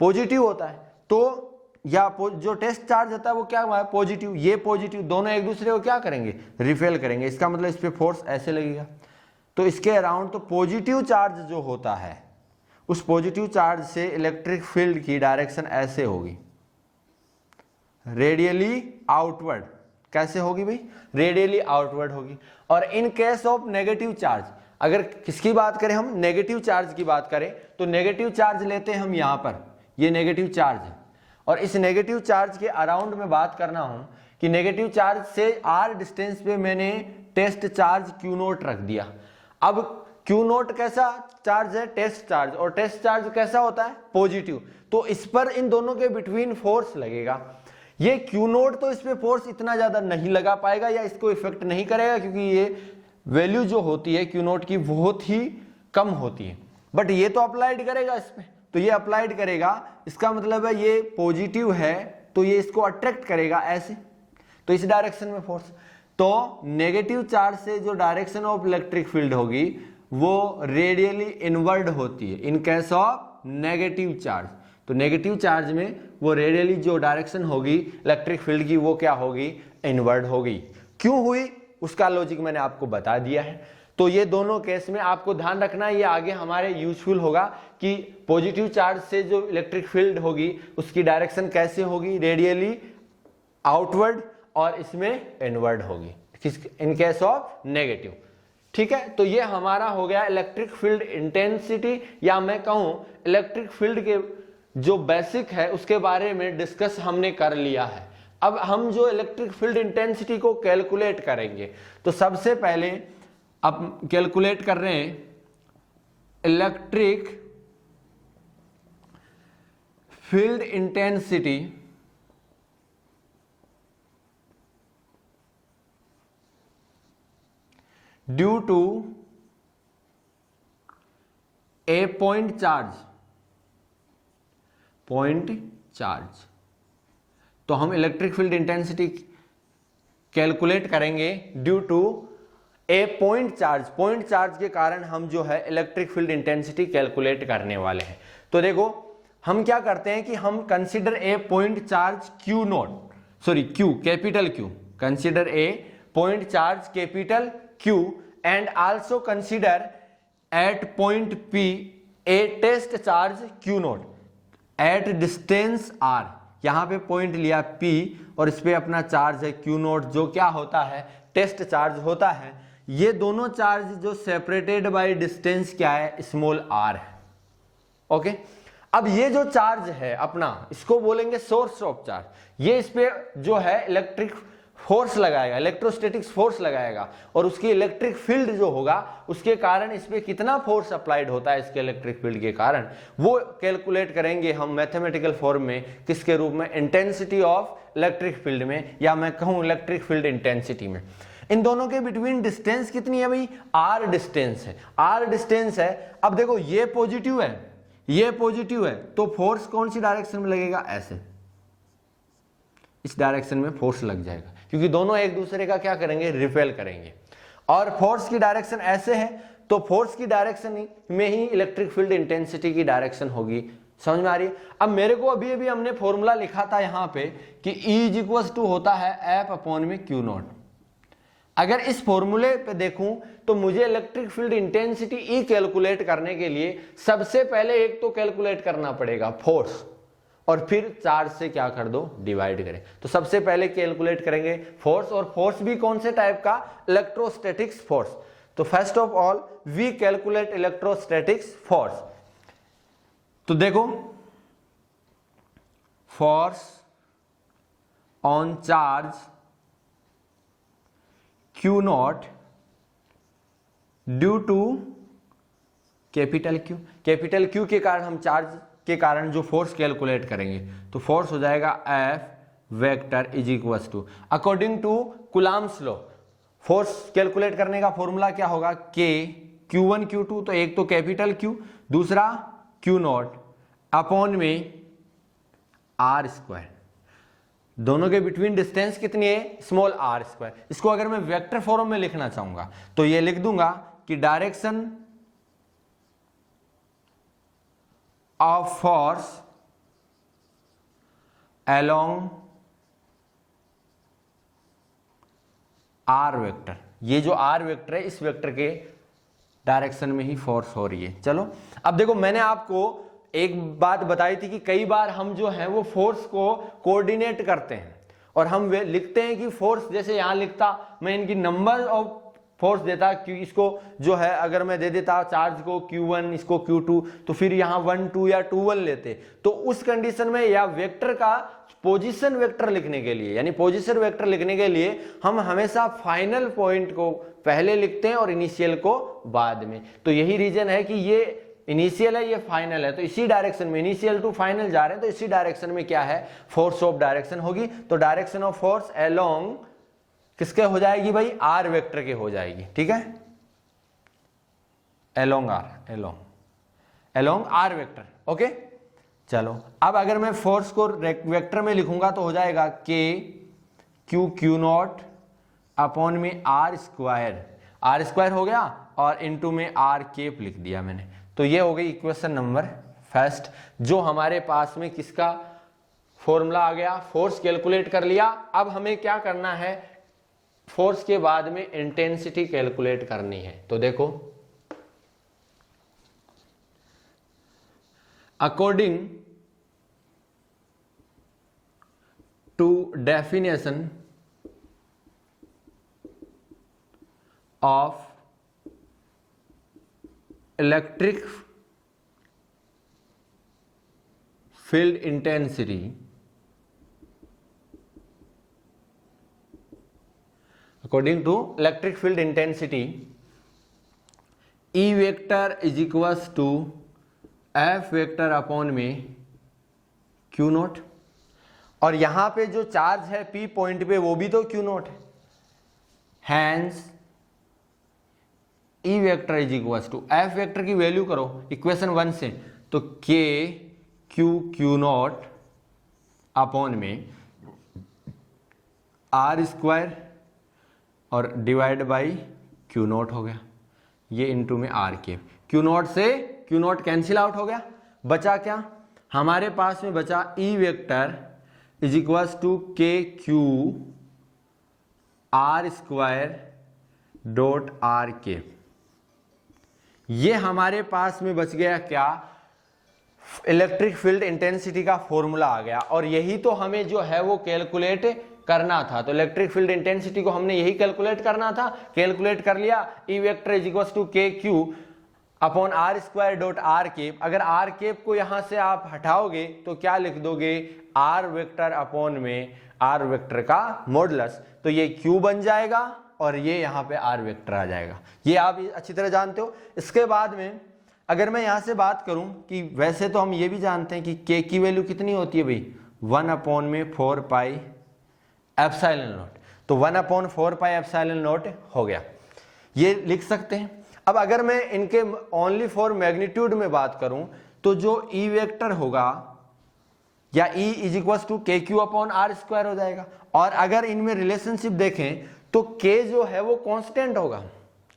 पॉजिटिव होता है। तो या जो टेस्ट चार्ज होता है वो क्या हुआ है? पॉजिटिव। ये पॉजिटिव, दोनों एक दूसरे को क्या करेंगे? रिपेल करेंगे। इसका मतलब इस पे फोर्स ऐसे लगेगा, तो इसके अराउंड तो पॉजिटिव चार्ज जो होता है, उस पॉजिटिव चार्ज से इलेक्ट्रिक फील्ड की डायरेक्शन ऐसे होगी, रेडियली आउटवर्ड। कैसे होगी भाई? रेडियली आउटवर्ड होगी। और in case of negative charge, अगर किसकी बात करें हम? नेगेटिव चार्ज की बात करें, तो नेगेटिव चार्ज लेते हैं हम यहां पर, ये नेगेटिव चार्ज है, और इस नेगेटिव चार्ज के अराउंड में बात करना हूं कि नेगेटिव चार्ज से r डिस्टेंस पे मैंने टेस्ट चार्ज Q0 रख दिया। अब Q0 कैसा चार्ज है? Test charge. और टेस्ट चार्ज कैसा होता है? पॉजिटिव। तो इस पर इन दोनों के बिटवीन फोर्स लगेगा। ये Q0 तो इस पे फोर्स इतना ज्यादा नहीं लगा पाएगा या इसको इफेक्ट नहीं करेगा, क्योंकि ये वैल्यू जो होती है Q0 की बहुत ही कम होती है। बट ये तो अप्लाइड करेगा इस पे, तो ये अप्लाइड करेगा, इसका मतलब है ये पॉजिटिव है, तो ये इसको अट्रैक्ट करेगा ऐसे, तो इस डायरेक्शन में फोर्स। तो नेगेटिव चार्ज से जो डायरेक्शन ऑफ इलेक्ट्रिक फील्ड होगी वो रेडियली इनवर्ड होती है in case of negative charge. तो नेगेटिव चार्ज में वो रेडियली जो डायरेक्शन होगी इलेक्ट्रिक फील्ड की वो क्या होगी? इनवर्ड होगी। क्यों हुई उसका लॉजिक मैंने आपको बता दिया है। तो ये दोनों केस में आपको ध्यान रखना, ये आगे हमारे यूजफुल होगा कि पॉजिटिव चार्ज से जो इलेक्ट्रिक फील्ड होगी उसकी डायरेक्शन कैसे होगी? रेडियली आउटवर्ड, और इसमें इनवर्ड होगी इन केस ऑफ नेगेटिव। ठीक है, तो ये हमारा हो गया इलेक्ट्रिक फील्ड इंटेंसिटी, या मैं कहूं इलेक्ट्रिक फील्ड के जो बेसिक है उसके बारे में डिस्कस हमने कर लिया है। अब हम जो इलेक्ट्रिक फील्ड इंटेंसिटी को कैलकुलेट करेंगे, तो सबसे पहले अब कैलकुलेट कर रहे हैं electric field intensity due to a point charge. तो हम इलेक्ट्रिक फील्ड इंटेंसिटी कैलकुलेट करेंगे due to a point charge के कारण हम जो है इलेक्ट्रिक फील्ड इंटेंसिटी कैलकुलेट करने वाले हैं। तो देखो हम क्या करते हैं कि हम consider a point charge Q naught, sorry Q, capital Q, consider a point charge capital Q and also consider at point P a test charge Q naught at distance R. यहां पे पॉइंट लिया P और इस पे अपना charge है Q not, जो क्या होता है, टेस्ट चार्ज होता है। ये दोनों चार्ज जो सेपरेटेड बाय डिस्टेंस क्या है, स्मॉल r है। ओके, अब ये जो चार्ज है अपना, इसको बोलेंगे सोर्स ऑफ चार्ज। ये इस पे जो है इलेक्ट्रिक फोर्स लगाएगा, इलेक्ट्रोस्टैटिक्स फोर्स लगाएगा, और उसकी इलेक्ट्रिक फील्ड जो होगा उसके कारण इस पे कितना फोर्स अप्लाइड होता है इसके इलेक्ट्रिक फील्ड के कारण, वो कैलकुलेट करेंगे हम मैथमेटिकल फॉर्म में, किसके रूप में, इंटेंसिटी ऑफ इलेक्ट्रिक फील्ड में, या मैं कहूं इलेक्ट्रिक फील्ड इंटेंसिटी में। इन दोनों के बिटवीन डिस्टेंस कितनी है भाई, r डिस्टेंस है, r डिस्टेंस है। अब देखो ये पॉजिटिव है, ये पॉजिटिव है, तो फोर्स कौन सी डायरेक्शन में लगेगा, ऐसे, इस डायरेक्शन में फोर्स लग जाएगा, क्योंकि दोनों एक दूसरे का क्या करेंगे, रिपेल करेंगे। और फोर्स की डायरेक्शन ऐसे है, तो फोर्स की डायरेक्शन में ही इलेक्ट्रिक फील्ड इंटेंसिटी की डायरेक्शन होगी। समझ में आ रही है? अब मेरे को अभी हमने फॉर्मूला लिखा था यहाँ पे कि E = होता है F/Q नॉट। अगर इस फॉर्मूले पे देखूं तो मुझे electric field intensity E calculate करने के लिए सबसे पहले एक तो कैलकुलेट करना पड़ेगा फोर्स, और फिर चार्ज से क्या कर दो, डिवाइड करें। तो सबसे पहले कैलकुलेट करेंगे फोर्स, और फोर्स भी कौन से टाइप का, इलेक्ट्रोस्टैटिक्स फोर्स। तो first of all we calculate electrostatics force. तो देखो force on charge Q naught due to capital Q। Capital Q के कारण हम चार्ज के कारण जो फोर्स कैलकुलेट करेंगे, तो फोर्स हो जाएगा F vector = according to Coulomb's law. Force calculate करने का फॉर्मूला क्या होगा, K Q1 Q2, तो एक तो कैपिटल Q, दूसरा Q नॉट अपॉन में r²। दोनों के बिटवीन डिस्टेंस कितनी है, स्मॉल r²। इसको अगर मैं वेक्टर फॉर्म में लिखना चाहूंगा तो ये लिख दूंगा कि direction of force along r vector. ये जो r वेक्टर है, इस वेक्टर के डायरेक्शन में ही फोर्स हो रही है। चलो अब देखो, मैंने आपको एक बात बताई थी कि कई बार हम जो है वो फोर्स को कोऑर्डिनेट करते हैं, और हम वे लिखते हैं कि फोर्स, जैसे यहां लिखता मैं इनकी नंबर ऑफ फोर्स देता, कि इसको जो है अगर मैं दे देता चार्ज को Q1, इसको Q2, तो फिर यहाँ 1 2 या 2 1 लेते, तो उस कंडीशन में या वेक्टर का पोजीशन वेक्टर लिखने के लिए, यानी पोजीशन वेक्टर लिखने के लिए हम हमेशा फाइनल पॉइंट को पहले लिखते हैं और इनिशियल को बाद में। तो यही रीजन है कि ये इनिशियल है, ये फाइनल है, तो इसी डायरेक्शन में, इनिशियल टू फाइनल जा रहे हैं, तो इसी डायरेक्शन में क्या है, फोर्स ऑफ डायरेक्शन होगी। तो डायरेक्शन ऑफ फोर्स अलोंग किसके हो जाएगी भाई, r वेक्टर के हो जाएगी। ठीक है, अलोंग r वेक्टर। ओके, चलो अब अगर मैं फोर्स को वेक्टर में लिखूंगा तो हो जाएगा K Q नॉट अपॉन में r² हो गया, और इनटू में r कैप लिख दिया मैंने। तो ये हो गई इक्वेशन नंबर फर्स्ट, जो हमारे पास में किसका फॉर्मूला आ गया, फोर्स कैलकुलेट कर लिया। अब हमें क्या करना है, फोर्स के बाद में इंटेंसिटी कैलकुलेट करनी है। तो देखो, according to definition of electric field intensity, according to electric field intensity, E vector is equals to F vector upon में क्यू नॉट, और यहां पे जो चार्ज है पी पॉइंट पे वो भी तो क्यू नॉट है। Hence E vector is equals to, F vector की वैल्यू करो इक्वेशन 1 से, तो के क्यू नॉट अपॉन में आर स्क्वायर और डिवाइड बाई क्यू नॉट हो गया, ये इनटू में आर के, क्यू नॉट से क्यू नॉट कैंसिल आउट हो गया, बचा क्या हमारे पास में, बचा E vector is equals to K Q R square dot R K. ये हमारे पास में बच गया क्या, इलेक्ट्रिक फील्ड इंटेंसिटी का फॉर्मूला आ गया, और यही तो हमें जो है वो कैलकुलेट करना था। तो इलेक्ट्रिक फील्ड इंटेंसिटी को हमने यही कैलकुलेट करना था, कैलकुलेट कर लिया। E vector is equals to K Q upon R square dot R cap. अगर आर केप को यहां से आप हटाओगे तो क्या लिख दोगे, आर वेक्टर अपॉन में आर वेक्टर का मॉडुलस, तो ये क्यू बन जाएगा और ये यहाँ पे आर वेक्टर आ जाएगा। ये आप अच्छी तरह जानते हो। इसके बाद में अगर मैं यहाँ से बात करूँ कि वैसे तो हम ये भी जानते हैं कि के की वैल्यू कितनी होती है भाई, 1 अपॉन में 4 पाई एप्सिलॉन नॉट, तो 1 अपॉन 4 पाई एप्सिलॉन नॉट हो गया, ये लिख सकते हैं। अब अगर मैं इनके ओनली फॉर मैग्नीट्यूड में बात करूं तो जो ई वेक्टर होगा या E is equals to K Q upon R square हो जाएगा, और अगर इनमें रिलेशनशिप देखें तो के जो है वो कांस्टेंट होगा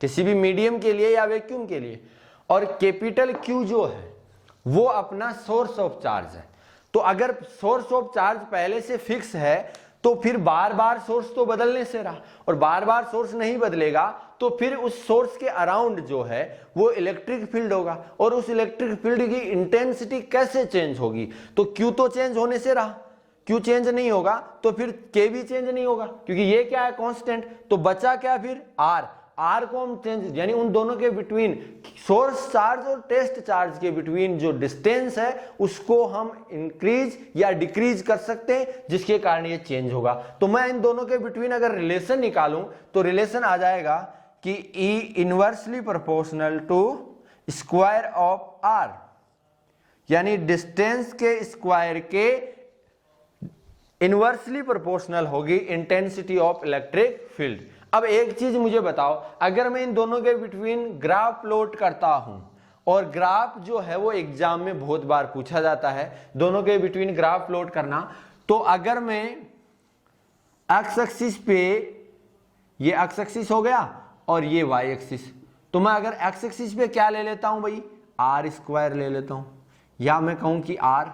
किसी भी मीडियम के लिए या वैक्यूम के लिए, और कैपिटल क्यू जो है वो अपना सोर्स ऑफ चार्ज है। तो अगर सोर्स ऑफ चार्ज पहले से फिक्स है तो फिर बार बार सोर्स तो बदलने से रहा, और बार बार सोर्स नहीं बदलेगा तो फिर उस सोर्स के अराउंड जो है वो इलेक्ट्रिक फील्ड होगा, और उस इलेक्ट्रिक फील्ड की इंटेंसिटी कैसे चेंज होगी, तो क्यू तो चेंज होने से रहा, क्यू चेंज नहीं होगा तो फिर के भी चेंज नहीं होगा, क्योंकि ये क्या है कांस्टेंट। तो बचा क्या फिर आर, आर को हम चेंज, यानी उन दोनों के बिटवीन, सोर्स चार्ज और टेस्ट चार्ज के बिटवीन जो डिस्टेंस है उसको हम इंक्रीज या डिक्रीज कर सकते हैं, जिसके कारण ये चेंज होगा। तो मैं इन दोनों के बिटवीन अगर रिलेशन निकालूं तो रिलेशन आ जाएगा कि E inversely proportional to square of R, यानी डिस्टेंस के स्क्वायर के इनवर्सली प्रोपोर्शनल होगी इंटेंसिटी ऑफ इलेक्ट्रिक फील्ड। अब एक चीज मुझे बताओ, अगर मैं इन दोनों के बिटवीन ग्राफ प्लॉट करता हूं, और ग्राफ जो है वो एग्जाम में बहुत बार पूछा जाता है, दोनों के बिटवीन ग्राफ प्लॉट करना, तो अगर मैं एक्स एक्सिस पे, ये एक्स एक्सिस हो गया और ये वाई एक्सिस, तो मैं अगर एक्स एक्सिस पे क्या ले लेता हूं भाई, आर स्क्वायर ले लेता हूं, या मैं कहूं कि आर,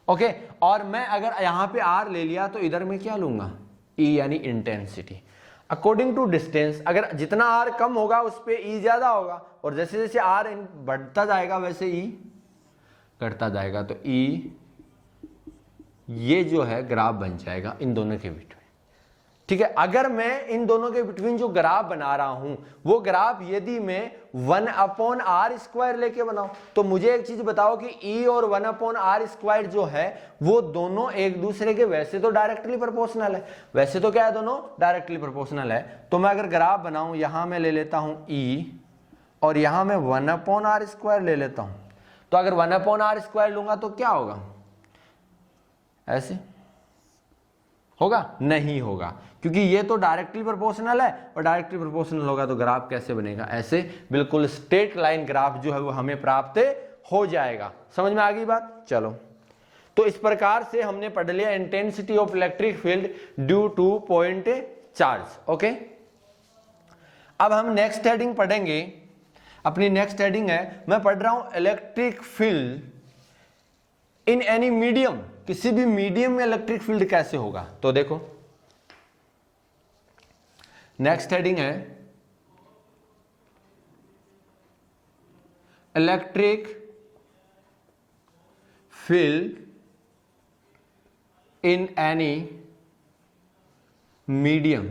ओके, और मैं अगर यहां पे आर ले लिया तो इधर मैं क्या लूंगा, ई यानी इंटेंसिटी। अकॉर्डिंग टू डिस्टेंस, अगर जितना आर कम होगा उस पे ई ज्यादा होगा, और जैसे जैसे आर बढ़ता जाएगा वैसे ई घटता जाएगा, तो ई ये जो है ग्राफ बन जाएगा इन दोनों के बिटवीन। ठीक है, अगर मैं इन दोनों के बिटवीन जो ग्राफ बना रहा हूं वो ग्राफ यदि मैं 1 अपॉन आर स्क्वायर लेके बनाऊं, तो मुझे एक चीज बताओ कि ई और 1 अपॉन आर स्क्वायर जो है वो दोनों एक दूसरे के वैसे तो डायरेक्टली प्रोपोर्शनल है, वैसे तो क्या है, दोनों डायरेक्टली प्रोपोर्शनल है। तो मैं अगर ग्राफ बनाऊं, यहां मैं ले लेता हूं ई, और यहां मैं 1 अपॉन आर स्क्वायर ले लेता हूं, तो अगर 1 अपॉन आर स्क्वायर लूंगा तो क्या होगा, ऐसे होगा, नहीं होगा, क्योंकि ये तो डायरेक्टली प्रोपोर्शनल है, और डायरेक्टली प्रोपोर्शनल होगा तो ग्राफ कैसे बनेगा, ऐसे बिल्कुल स्ट्रेट लाइन ग्राफ जो है वो हमें प्राप्त हो जाएगा। समझ में आ गई बात, चलो। तो इस प्रकार से हमने पढ़ लिया intensity of electric field due two point charge. Okay, अब हम नेक्स्ट हेडिंग पढ़ेंगे। अपनी नेक्स्ट हेडिंग है, मैं पढ़ रहा हूं electric field in any medium, किसी भी मीडियम में इलेक्ट्रिक फील्ड कैसे होगा। तो देखो नेक्स्ट हेडिंग है electric field in any medium.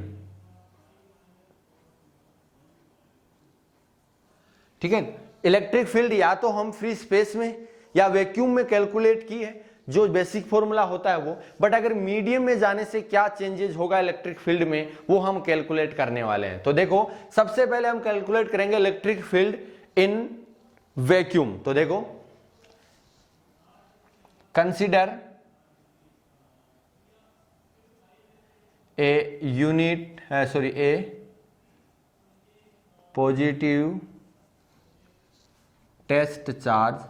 ठीक है, इलेक्ट्रिक फील्ड या तो हम फ्री स्पेस में या वैक्यूम में कैलकुलेट की है, जो बेसिक फॉर्मूला होता है वो, बट अगर मीडियम में जाने से क्या चेंजेस होगा इलेक्ट्रिक फील्ड में वो हम कैलकुलेट करने वाले हैं। तो देखो सबसे पहले हम कैलकुलेट करेंगे इलेक्ट्रिक फील्ड इन वैक्यूम। तो देखो consider a unit a positive test charge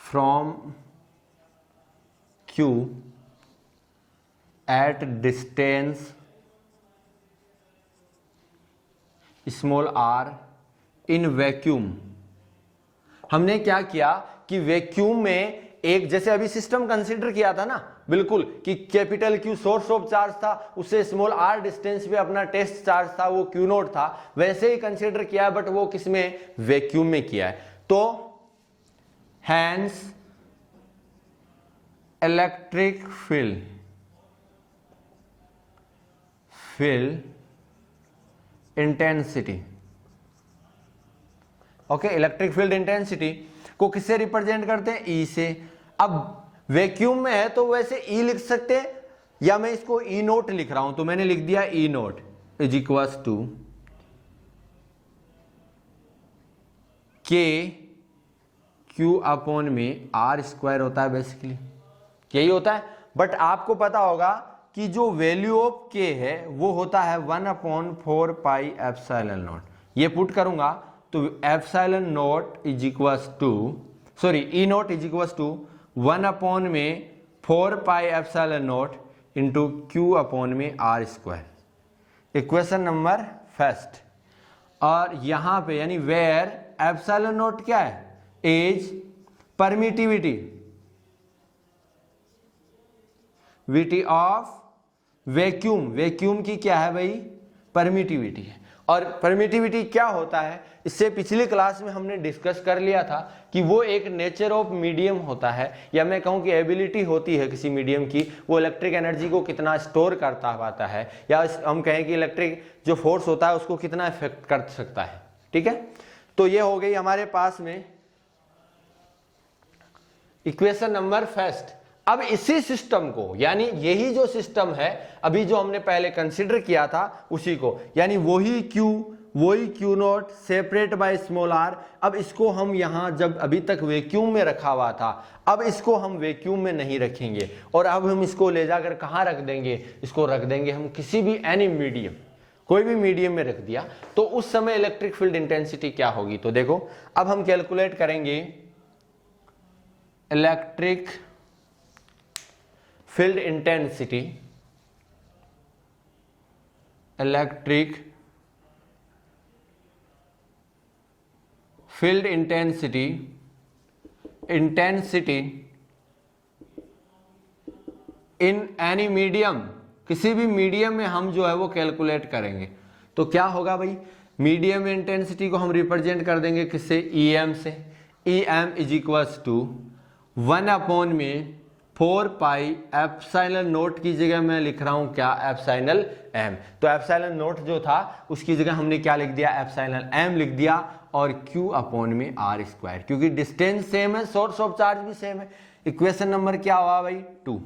from Q at distance small r in vacuum. हमने क्या किया कि वैक्यूम में एक, जैसे अभी सिस्टम कंसीडर किया था ना बिल्कुल कि capital Q source of charge था, उससे स्मॉल r डिस्टेंस पे अपना टेस्ट चार्ज था वो Q नोट था, वैसे ही कंसीडर किया बट वो किसमें, वैक्यूम में किया है। तो hence electric field intensity, okay, electric field intensity को किससे रिप्रेजेंट करते हैं, ई से। अब वैक्यूम में है तो वैसे ई लिख सकते हैं, या मैं इसको ई नोट लिख रहा हूं तो मैंने लिख दिया ई note is equals to K Q upon में आर स्क्वायर होता है, बेसिकली यही होता है। बट आपको पता होगा कि जो वैल्यू ऑफ के है वो होता है 1/4 पाई एप्सिलॉन नॉट। ये पुट करूंगा तो epsilon naught is equals to, sorry E naught is equals to 1/4 pi epsilon naught into Q upon में R square. Equation number first. और यहां पे यानी वेयर एप्सिलॉन नॉट क्या है, एज परमिटिविटी विटी ऑफ वैक्यूम, वैक्यूम की क्या है भाई, परमिटिविटी है। और परमिटिविटी क्या होता है, इससे पिछली क्लास में हमने डिस्कस कर लिया था कि वो एक नेचर ऑफ मीडियम होता है, या मैं कहूं कि एबिलिटी होती है किसी मीडियम की, वो इलेक्ट्रिक एनर्जी को कितना स्टोर करता पाता है, या हम कहें कि इलेक्ट्रिक जो फोर्स होता है उसको कितना इफेक्ट कर सकता है। ठीक है, तो ये हो गई हमारे पास में इक्वेशन नंबर फर्स्ट। अब इसी सिस्टम को, यानी यही जो सिस्टम है अभी जो हमने पहले कंसीडर किया था उसी को, यानी वही Q naught separate by small R, अब इसको हम यहां जब अभी तक वैक्यूम में रखा हुआ था, अब इसको हम वैक्यूम में नहीं रखेंगे, और अब हम इसको ले जाकर कहां रख देंगे, इसको रख देंगे हम किसी भी एनी मीडियम, कोई भी मीडियम में रख दिया, तो उस समय इलेक्ट्रिक फील्ड इंटेंसिटी क्या होगी। तो देखो अब हम कैलकुलेट करेंगे electric field intensity, electric field intensity in any medium, किसी भी मीडियम में हम जो है वो कैलकुलेट करेंगे। तो क्या होगा भाई, मीडियम इंटेंसिटी को हम रिप्रेजेंट कर देंगे किससे, ई एम से। E M is equals to 1/4 pi epsilon naught की जगह मैं लिख रहा हूं क्या, एप्सिलॉन एम। तो एप्सिलॉन नोट जो था उसकी जगह हमने क्या लिख दिया, एप्सिलॉन एम लिख दिया, और क्यू अपॉन में आर स्क्वायर, क्योंकि डिस्टेंस सेम है, सोर्स ऑफ चार्ज भी सेम है। इक्वेशन नंबर क्या हुआ भाई, 2।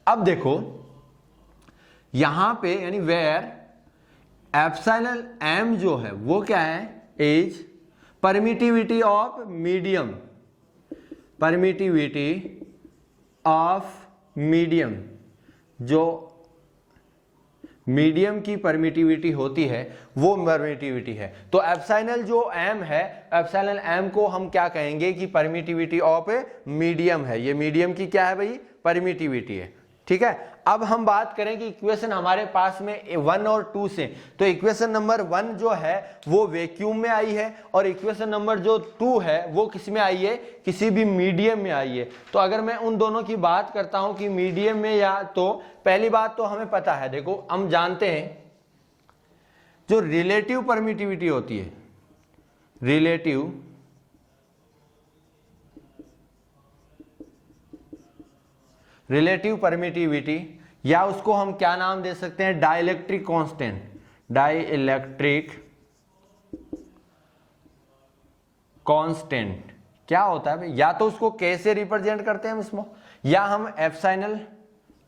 अब देखो यहां पे यानी वेयर एप्सिलॉन एम जो है वो क्या है, is permittivity of medium, permittivity of medium, जो मीडियम की परमिटिविटी होती है वो परमिटिविटी है। तो एप्सिलॉन जो एम है, एप्सिलॉन एम को हम क्या कहेंगे कि परमिटिविटी ऑफ मीडियम है, ये मीडियम की क्या है भाई, परमिटिविटी है। ठीक है, अब हम बात करें कि इक्वेशन हमारे पास में 1 और 2 से, तो इक्वेशन नंबर 1 जो है वो वैक्यूम में आई है, और इक्वेशन नंबर जो 2 है वो किस में आई है, किसी भी मीडियम में आई है। तो अगर मैं उन दोनों की बात करता हूं कि मीडियम में, या तो पहली बात तो हमें पता है, देखो हम जानते हैं जो रिलेटिव परमिटिविटी होती है, रिलेटिव परमिटिविटी, या उसको हम क्या नाम दे सकते हैं, डाइलेक्ट्रिक कांस्टेंट, डाइलेक्ट्रिक कांस्टेंट क्या होता है भाई, या तो उसको K से रिप्रेजेंट करते हैं हम स्मॉल, या हम epsilon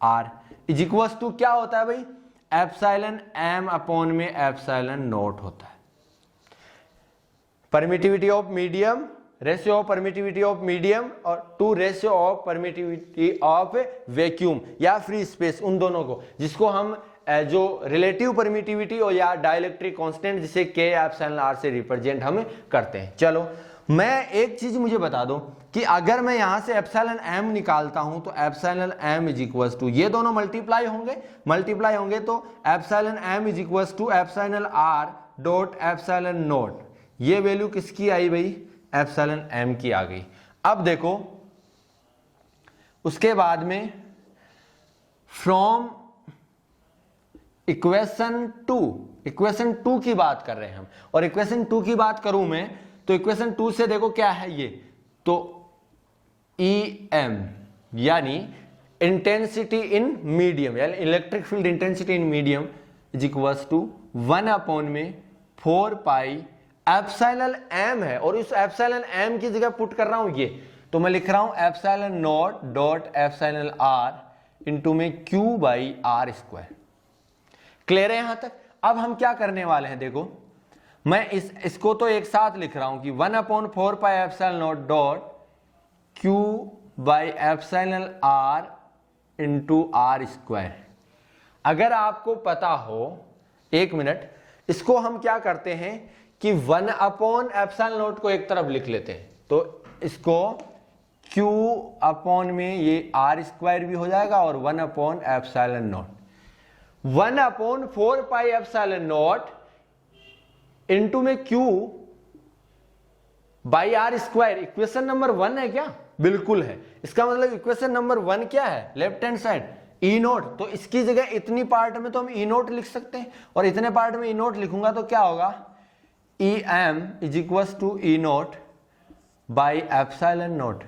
R is equals to क्या होता है भाई, एप्सिलॉन M अपॉन में एप्सिलॉन नॉट होता है। Permittivity of medium, ratio of permittivity of medium और to ratio of permittivity of vacuum या फ्री स्पेस, उन दोनों को, जिसको हम जो रिलेटिव परमिटिविटी और या डाइलेक्ट्रिक कांस्टेंट जिसे K एप्सिलॉन R से रिप्रेजेंट हम करते हैं। चलो मैं एक चीज मुझे बता दो कि अगर मैं यहां से एप्सिलॉन M निकालता हूं तो epsilon M is equals to, ये दोनों मल्टीप्लाई होंगे तो epsilon M is equals to epsilon R dot epsilon naught, ये वैल्यू किसकी आई भाई, एप्सिलॉन M की आ गई। अब देखो उसके बाद में फ्रॉम इक्वेशन टू की बात कर रहे हैं हम, और इक्वेशन 2 की बात करूं मैं तो इक्वेशन 2 से देखो क्या है ये, तो EM यानी इंटेंसिटी इन मीडियम, यानी electric field intensity in medium is equals to 1 upon में 4 पाई एप्सिलॉन M है, और इस एप्सिलॉन M की जगह पुट कर रहा हूं ये, तो मैं लिख रहा हूं epsilon not dot epsilon R into में Q by R square. Clear है यहां तक। अब हम क्या करने वाले हैं, देखो मैं इसको तो एक साथ लिख रहा हूं कि 1 upon 4 pi epsilon not dot Q by epsilon R into R square. अगर आपको पता हो, एक मिनट, इसको हम क्या करते हैं कि 1 अपॉन एप्सिलॉन नॉट को एक तरफ लिख लेते हैं, तो इसको Q अपॉन में ये R स्क्वायर भी हो जाएगा और 1 upon epsilon not, 1 upon 4 pi epsilon naught into में Q by R square. Equation number 1 है क्या, बिल्कुल है। इसका मतलब इक्वेशन नंबर 1 क्या है, left hand side E note, तो इसकी जगह इतनी पार्ट में तो हम E नोट लिख सकते हैं, और इतने पार्ट में E नोट लिखूंगा तो क्या होगा, EM is equals to E naught by epsilon naught.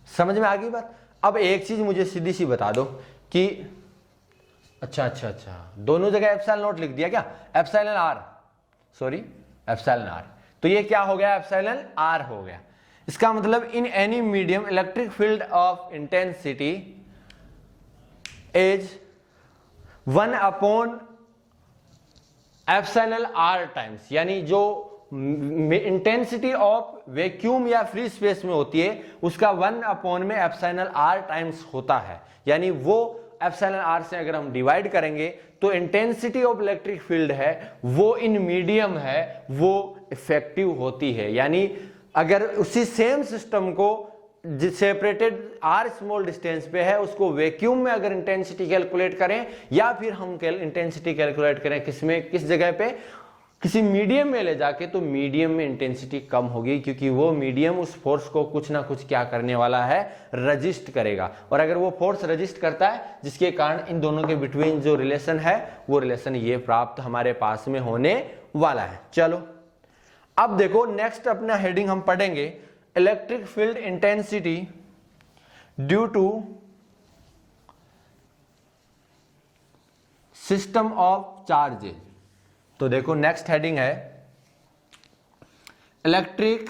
समझ में आ गई बात। अब एक चीज मुझे सीधी सी बता दो कि अच्छा दोनों जगह एप्सिलॉन नॉट लिख दिया क्या, epsilon R, sorry epsilon R, तो ये क्या हो गया, एप्सिलॉन R हो गया। इसका मतलब in any medium electric field of intensity is 1 upon epsilon R times, यानी जो इंटेंसिटी ऑफ वैक्यूम या फ्री स्पेस में होती है उसका 1 अपॉन में एप्सिलॉन R टाइम्स होता है, यानी वो एप्सिलॉन R से अगर हम डिवाइड करेंगे तो इंटेंसिटी ऑफ इलेक्ट्रिक फील्ड है वो इन मीडियम है, वो इफेक्टिव होती है। यानी अगर उसी सेम सिस्टम को सेपरेटेड R स्मॉल डिस्टेंस पे है, उसको वैक्यूम में अगर इंटेंसिटी कैलकुलेट करें या फिर हम इंटेंसिटी कैलकुलेट करें किस जगह पे, किसी मीडियम में ले जाके, तो मीडियम में इंटेंसिटी कम होगी, क्योंकि वो मीडियम उस फोर्स को कुछ ना कुछ क्या करने वाला है, रजिस्ट करेगा। और अगर वो फोर्स रजिस्ट करता है जिसके कारण इन दोनों के बिटवीन जो रिलेशन है वो रिलेशन ये प्राप्त हमारे पास में होने वाला है। चलो अब देखो नेक्स्ट अपना हेडिंग हम पढ़ेंगे, electric field intensity due to system of charges. तो देखो नेक्स्ट हेडिंग है electric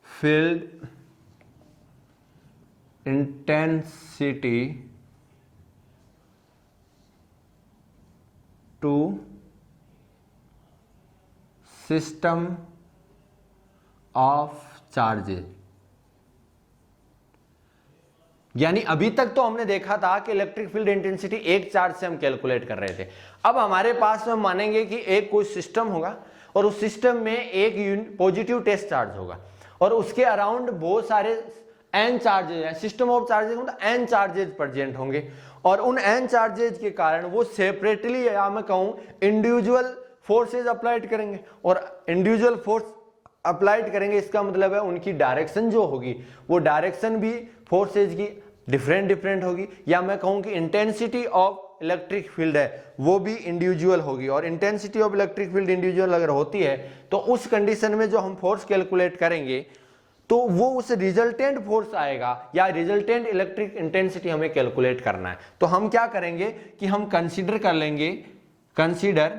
field intensity to system of charges. यानी अभी तक तो हमने देखा था कि इलेक्ट्रिक फील्ड इंटेंसिटी एक चार्ज से हम कैलकुलेट कर रहे थे। अब हमारे पास में मानेंगे कि एक कोई सिस्टम होगा और उस सिस्टम में एक पॉजिटिव टेस्ट चार्ज होगा और उसके अराउंड बहुत सारे एन चार्जेज हैं। सिस्टम ऑफ चार्जेज मतलब एन चार्जेज प्रेजेंट होंगे और उन एन चार्जेज के कारण वो सेपरेटली या मैं कहूं इंडिविजुअल फोर्सेज अप्लाइड करेंगे और इंडिविजुअल फोर्स अप्लाइड करेंगे। इसका मतलब है उनकी डायरेक्शन जो होगी वो डायरेक्शन भी फोर्सेज की डिफरेंट होगी, या मैं कहूं कि इंटेंसिटी ऑफ इलेक्ट्रिक फील्ड है वो भी इंडिविजुअल होगी। और intensity of electric field individual अगर होती है तो उस कंडीशन में जो हम फोर्स कैलकुलेट करेंगे तो वो उस रिजल्टेंट फोर्स आएगा या रिजल्टेंट इलेक्ट्रिक इंटेंसिटी हमें कैलकुलेट करना है। तो हम क्या करेंगे कि हम कंसीडर कर लेंगे, consider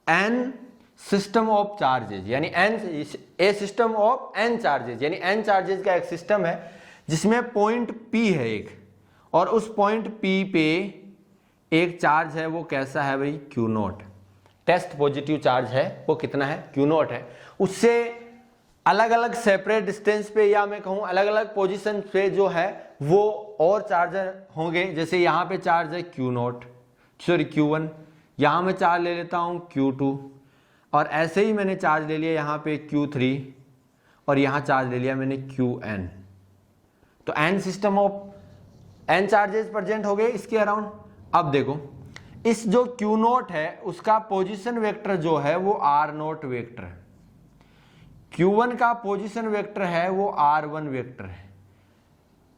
N system of charges, यानी ए सिस्टम ऑफ एन चार्जेज, यानी एन चार्जेज का एक सिस्टम है जिसमें पॉइंट P है एक, और उस पॉइंट P पे एक चार्ज है, वो कैसा है भाई, Q naught. Test positive charge है, वो कितना है, Q नॉट है। उससे अलग अलग सेपरेट डिस्टेंस पे, या मैं कहूँ अलग अलग पोजीशन पे जो है वो और चार्जर होंगे। जैसे यहाँ पे चार्ज है Q नॉट, सॉरी Q1, यहाँ मैं चार्ज ले लेता हूँ Q2, और ऐसे ही मैंने चार्ज ले लिया यहाँ पे Q3, और यहाँ चार्ज ले लिया मैंने Qn। तो n system of n charges present हो गए इसके अराउंड। अब देखो इस जो Q नोट है उसका पोजीशन वेक्टर जो है वो R नोट वेक्टर है, Q1 का पोजीशन वेक्टर है वो R1 वेक्टर है,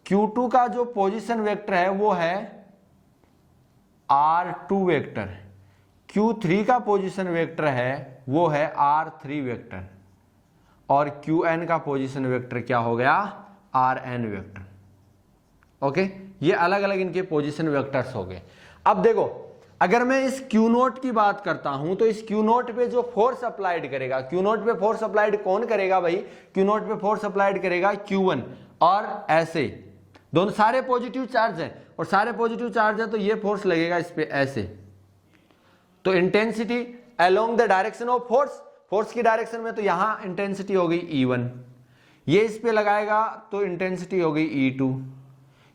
Q2 का जो पोजीशन वेक्टर है वो है R2 वेक्टर है, Q3 का पोजीशन वेक्टर है वो है R3 वेक्टर, और Qn का पोजीशन वेक्टर क्या हो गया, Rn वेक्टर। ओके, ये अलग अलग इनके पोजीशन वेक्टर्स हो गए। अब देखो अगर मैं इस Q नोट की बात करता हूं तो इस Q नोट पे जो फोर्स अप्लाइड करेगा, Q नोट पे फोर्स अप्लाइड कौन करेगा भाई, Q नोट पे फोर्स अप्लाइड करेगा Q1, और ऐसे दोनों सारे पॉजिटिव चार्ज हैं, और सारे पॉजिटिव चार्ज है तो ये फोर्स लगेगा इस पे ऐसे। तो intensity along the direction of force, force की डायरेक्शन में तो यहां इंटेंसिटी हो गई E1, ये इस पे लगाएगा तो इंटेंसिटी हो गई E2,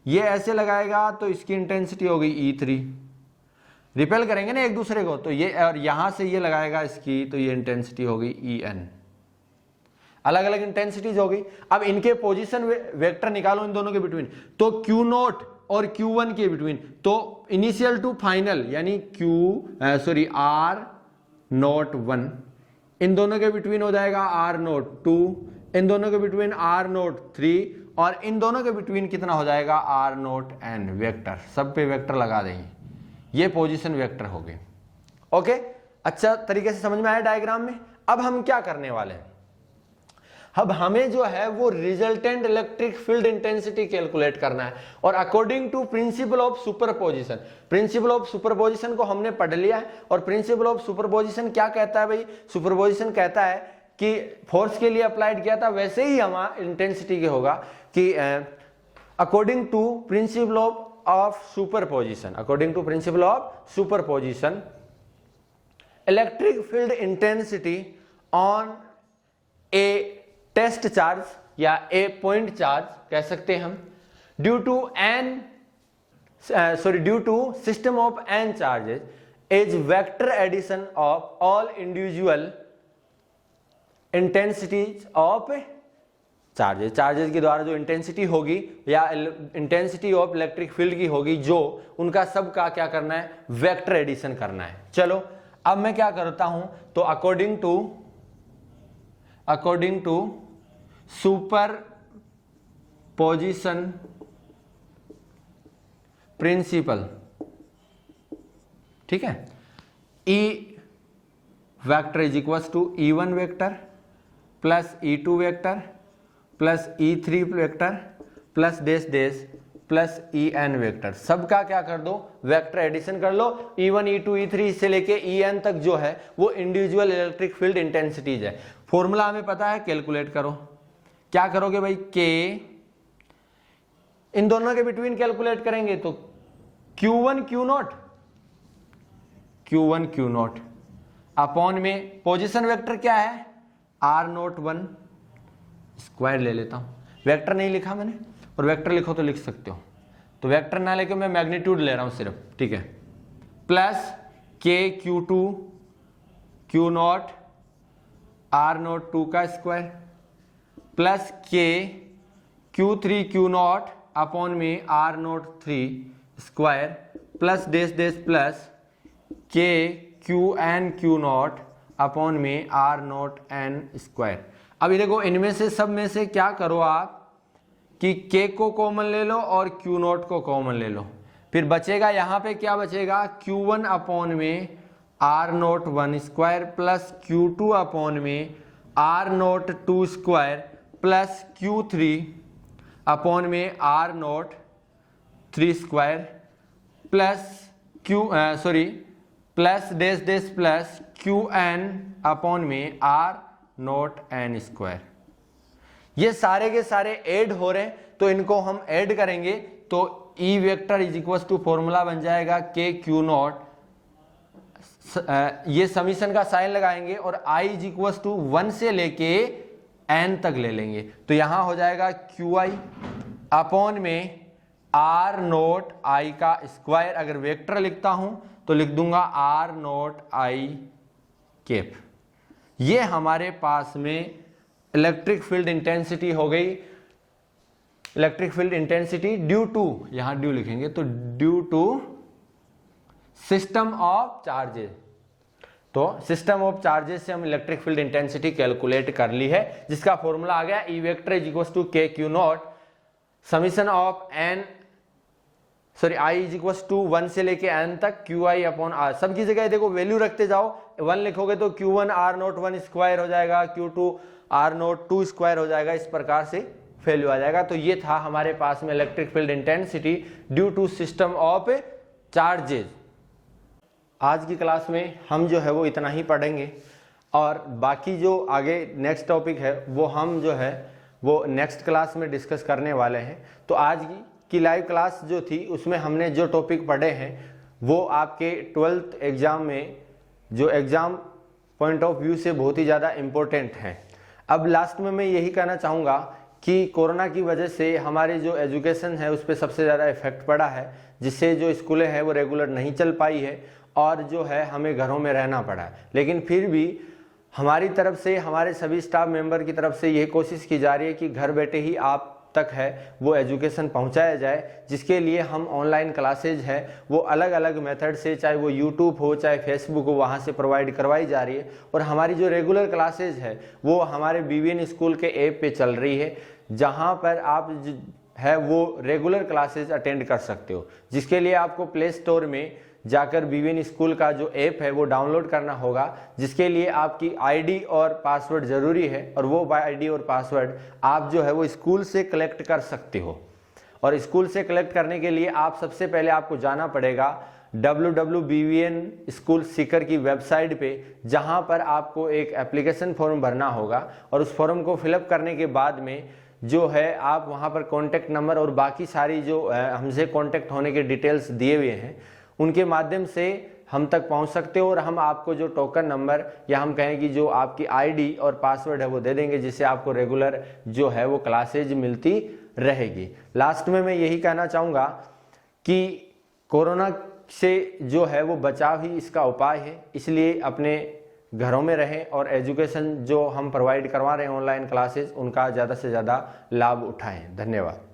ये ऐसे लगाएगा तो इसकी इंटेंसिटी हो गई E3, रिपेल करेंगे ना एक दूसरे को, तो ये, और यहां से ये लगाएगा इसकी तो ये इंटेंसिटी हो गई En। अलग अलग इंटेंसिटीज हो गई। अब इनके पोजीशन वेक्टर निकालो इन दोनों के बिटवीन, तो Q नोट और Q1 के बिटवीन, तो इनिशियल टू फाइनल यानी R नोट 1, इन दोनों के बिटवीन हो जाएगा R नोट 2, इन दोनों के बिटवीन R नोट 3, और इन दोनों के बिटवीन कितना हो जाएगा R नोट n वेक्टर। सब पे वेक्टर लगा देंगे, ये पोजीशन वेक्टर हो गए। ओके, अच्छा तरीके से समझ में आया डायग्राम में। अब हम क्या करने वाले हैं, अब हमें जो है वो resultant electric field intensity calculate करना है, और according to principle of superposition, principle of superposition को हमने पढ़ लिया है। और प्रिंसिपल ऑफ सुपरपोजिशन क्या कहता है भाई, सुपरपोजिशन कहता है कि फोर्स के लिए अप्लाइड किया था वैसे ही हमारा इंटेंसिटी के होगा, कि according to principle of superposition, according to principle of superposition electric field intensity on a test charge या ए पॉइंट चार्ज कह सकते हैं हम, due to system of n charges is vector addition of all individual intensities of charges, charges के द्वारा जो intensity होगी या इंटेंसिटी ऑफ इलेक्ट्रिक फील्ड की होगी, जो उनका सब का क्या करना है, वेक्टर एडिशन करना है। चलो अब मैं क्या करता हूं, तो according to super position principle, ठीक है, E vector is equal to E1 vector plus E2 vector plus E3 vector plus dash dash plus En vector, सबका क्या कर दो, वेक्टर एडिशन कर लो। E1 E2 E3 से लेके En तक जो है वो इंडिविजुअल इलेक्ट्रिक फील्ड इंटेंसिटीज है। फॉर्मूला हमें पता है, कैलकुलेट करो। क्या करोगे भाई, K इन दोनों के बिटवीन कैलकुलेट करेंगे तो Q1 Q नोट अपॉन में पोजीशन वेक्टर क्या है, R नोट 1 स्क्वायर ले लेता हूं, वेक्टर नहीं लिखा मैंने, और वेक्टर लिखो तो लिख सकते हो, तो वेक्टर ना लेके मैं मैग्नीट्यूड ले रहा हूं सिर्फ, ठीक है, plus K Q2 Q naught R naught 2 का square plus K Q3 Q naught upon में R naught 3 square plus dash dash plus K Qn Q naught upon में R नोट n स्क्वायर। अब ये देखो इनमें से सब में से क्या करो आप कि K को कॉमन ले लो और Q नोट को कॉमन ले लो, फिर बचेगा यहाँ पे क्या बचेगा, Q1 अपॉन में R naught 1 square plus Q2 upon में R naught 2 square plus Q3 upon में R naught 3 square plus plus dash dash plus Qn upon में आर नोट n स्क्वायर। ये सारे के सारे ऐड हो रहे हैं, तो इनको हम ऐड करेंगे तो E vector is equal to formula बन जाएगा के क्यू नॉट, ये समीशन का साइन लगाएंगे और I इज इक्वल टू 1 से लेके n तक ले लेंगे, तो यहां हो जाएगा QI अपॉन में R नोट I का स्क्वायर। अगर वेक्टर लिखता हूं तो लिख दूंगा R नोट I कैप। ये हमारे पास में इलेक्ट्रिक फील्ड इंटेंसिटी हो गई। Electric field intensity due to, यहां ड्यू लिखेंगे तो due to system of charges, तो सिस्टम ऑफ चार्जेस से हम इलेक्ट्रिक फील्ड इंटेंसिटी कैलकुलेट कर ली है, जिसका फॉर्मूला आ गया E vector is equal to K Q naught summation of i is equal to 1 से लेके n तक QI अपॉन आर। सबकी जगह देखो वैल्यू रखते जाओ, 1 लिखोगे तो Q1 R नोट 1 स्क्वायर हो जाएगा, Q2 R नोट 2 स्क्वायर हो जाएगा, इस प्रकार से वैल्यू आ जाएगा। तो ये था हमारे पास में electric field intensity due to system of charges. आज की क्लास में हम जो है वो इतना ही पढ़ेंगे और बाकी जो आगे नेक्स्ट टॉपिक है वो हम जो है वो नेक्स्ट क्लास में डिस्कस करने वाले हैं। तो आज की लाइव क्लास जो थी उसमें हमने जो टॉपिक पढ़े हैं वो आपके 12th एग्जाम में जो एग्जाम पॉइंट ऑफ व्यू से बहुत ही ज़्यादा इम्पोर्टेंट हैं। अब लास्ट में मैं यही कहना चाहूँगा कि कोरोना की वजह से हमारी जो एजुकेशन है उस पर सबसे ज़्यादा इफेक्ट पड़ा है, जिससे जो स्कूलें हैं वो रेगुलर नहीं चल पाई है और जो है हमें घरों में रहना पड़ा है। लेकिन फिर भी हमारी तरफ से, हमारे सभी स्टाफ मेंबर की तरफ से ये कोशिश की जा रही है कि घर बैठे ही आप तक है वो एजुकेशन पहुंचाया जाए, जिसके लिए हम ऑनलाइन क्लासेज है वो अलग अलग मेथड से, चाहे वो यूट्यूब हो चाहे फेसबुक हो, वहाँ से प्रोवाइड करवाई जा रही है। और हमारी जो रेगुलर क्लासेज है वो हमारे BVN स्कूल के ऐप पे चल रही है, जहाँ पर आप है वो रेगुलर क्लासेज अटेंड कर सकते हो, जिसके लिए आपको प्ले स्टोर में जाकर BVN स्कूल का जो ऐप है वो डाउनलोड करना होगा, जिसके लिए आपकी ID और पासवर्ड ज़रूरी है और वो ID और पासवर्ड आप जो है वो स्कूल से कलेक्ट कर सकते हो। और स्कूल से कलेक्ट करने के लिए आप सबसे पहले आपको जाना पड़ेगा www.bvn स्कूल सीकर की वेबसाइट पे, जहां पर आपको एक एप्लीकेशन फॉर्म भरना होगा और उस फॉर्म को फिलअप करने के बाद में जो है आप वहां पर कॉन्टैक्ट नंबर और बाकी सारी जो हमसे कॉन्टैक्ट होने के डिटेल्स दिए हुए हैं उनके माध्यम से हम तक पहुंच सकते हो और हम आपको जो टोकन नंबर या हम कहें कि जो आपकी ID और पासवर्ड है वो दे देंगे, जिससे आपको रेगुलर जो है वो क्लासेज मिलती रहेगी। लास्ट में मैं यही कहना चाहूँगा कि कोरोना से जो है वो बचाव ही इसका उपाय है, इसलिए अपने घरों में रहें और एजुकेशन जो हम प्रोवाइड करवा रहे हैं ऑनलाइन क्लासेज उनका ज़्यादा से ज़्यादा लाभ उठाएं। धन्यवाद।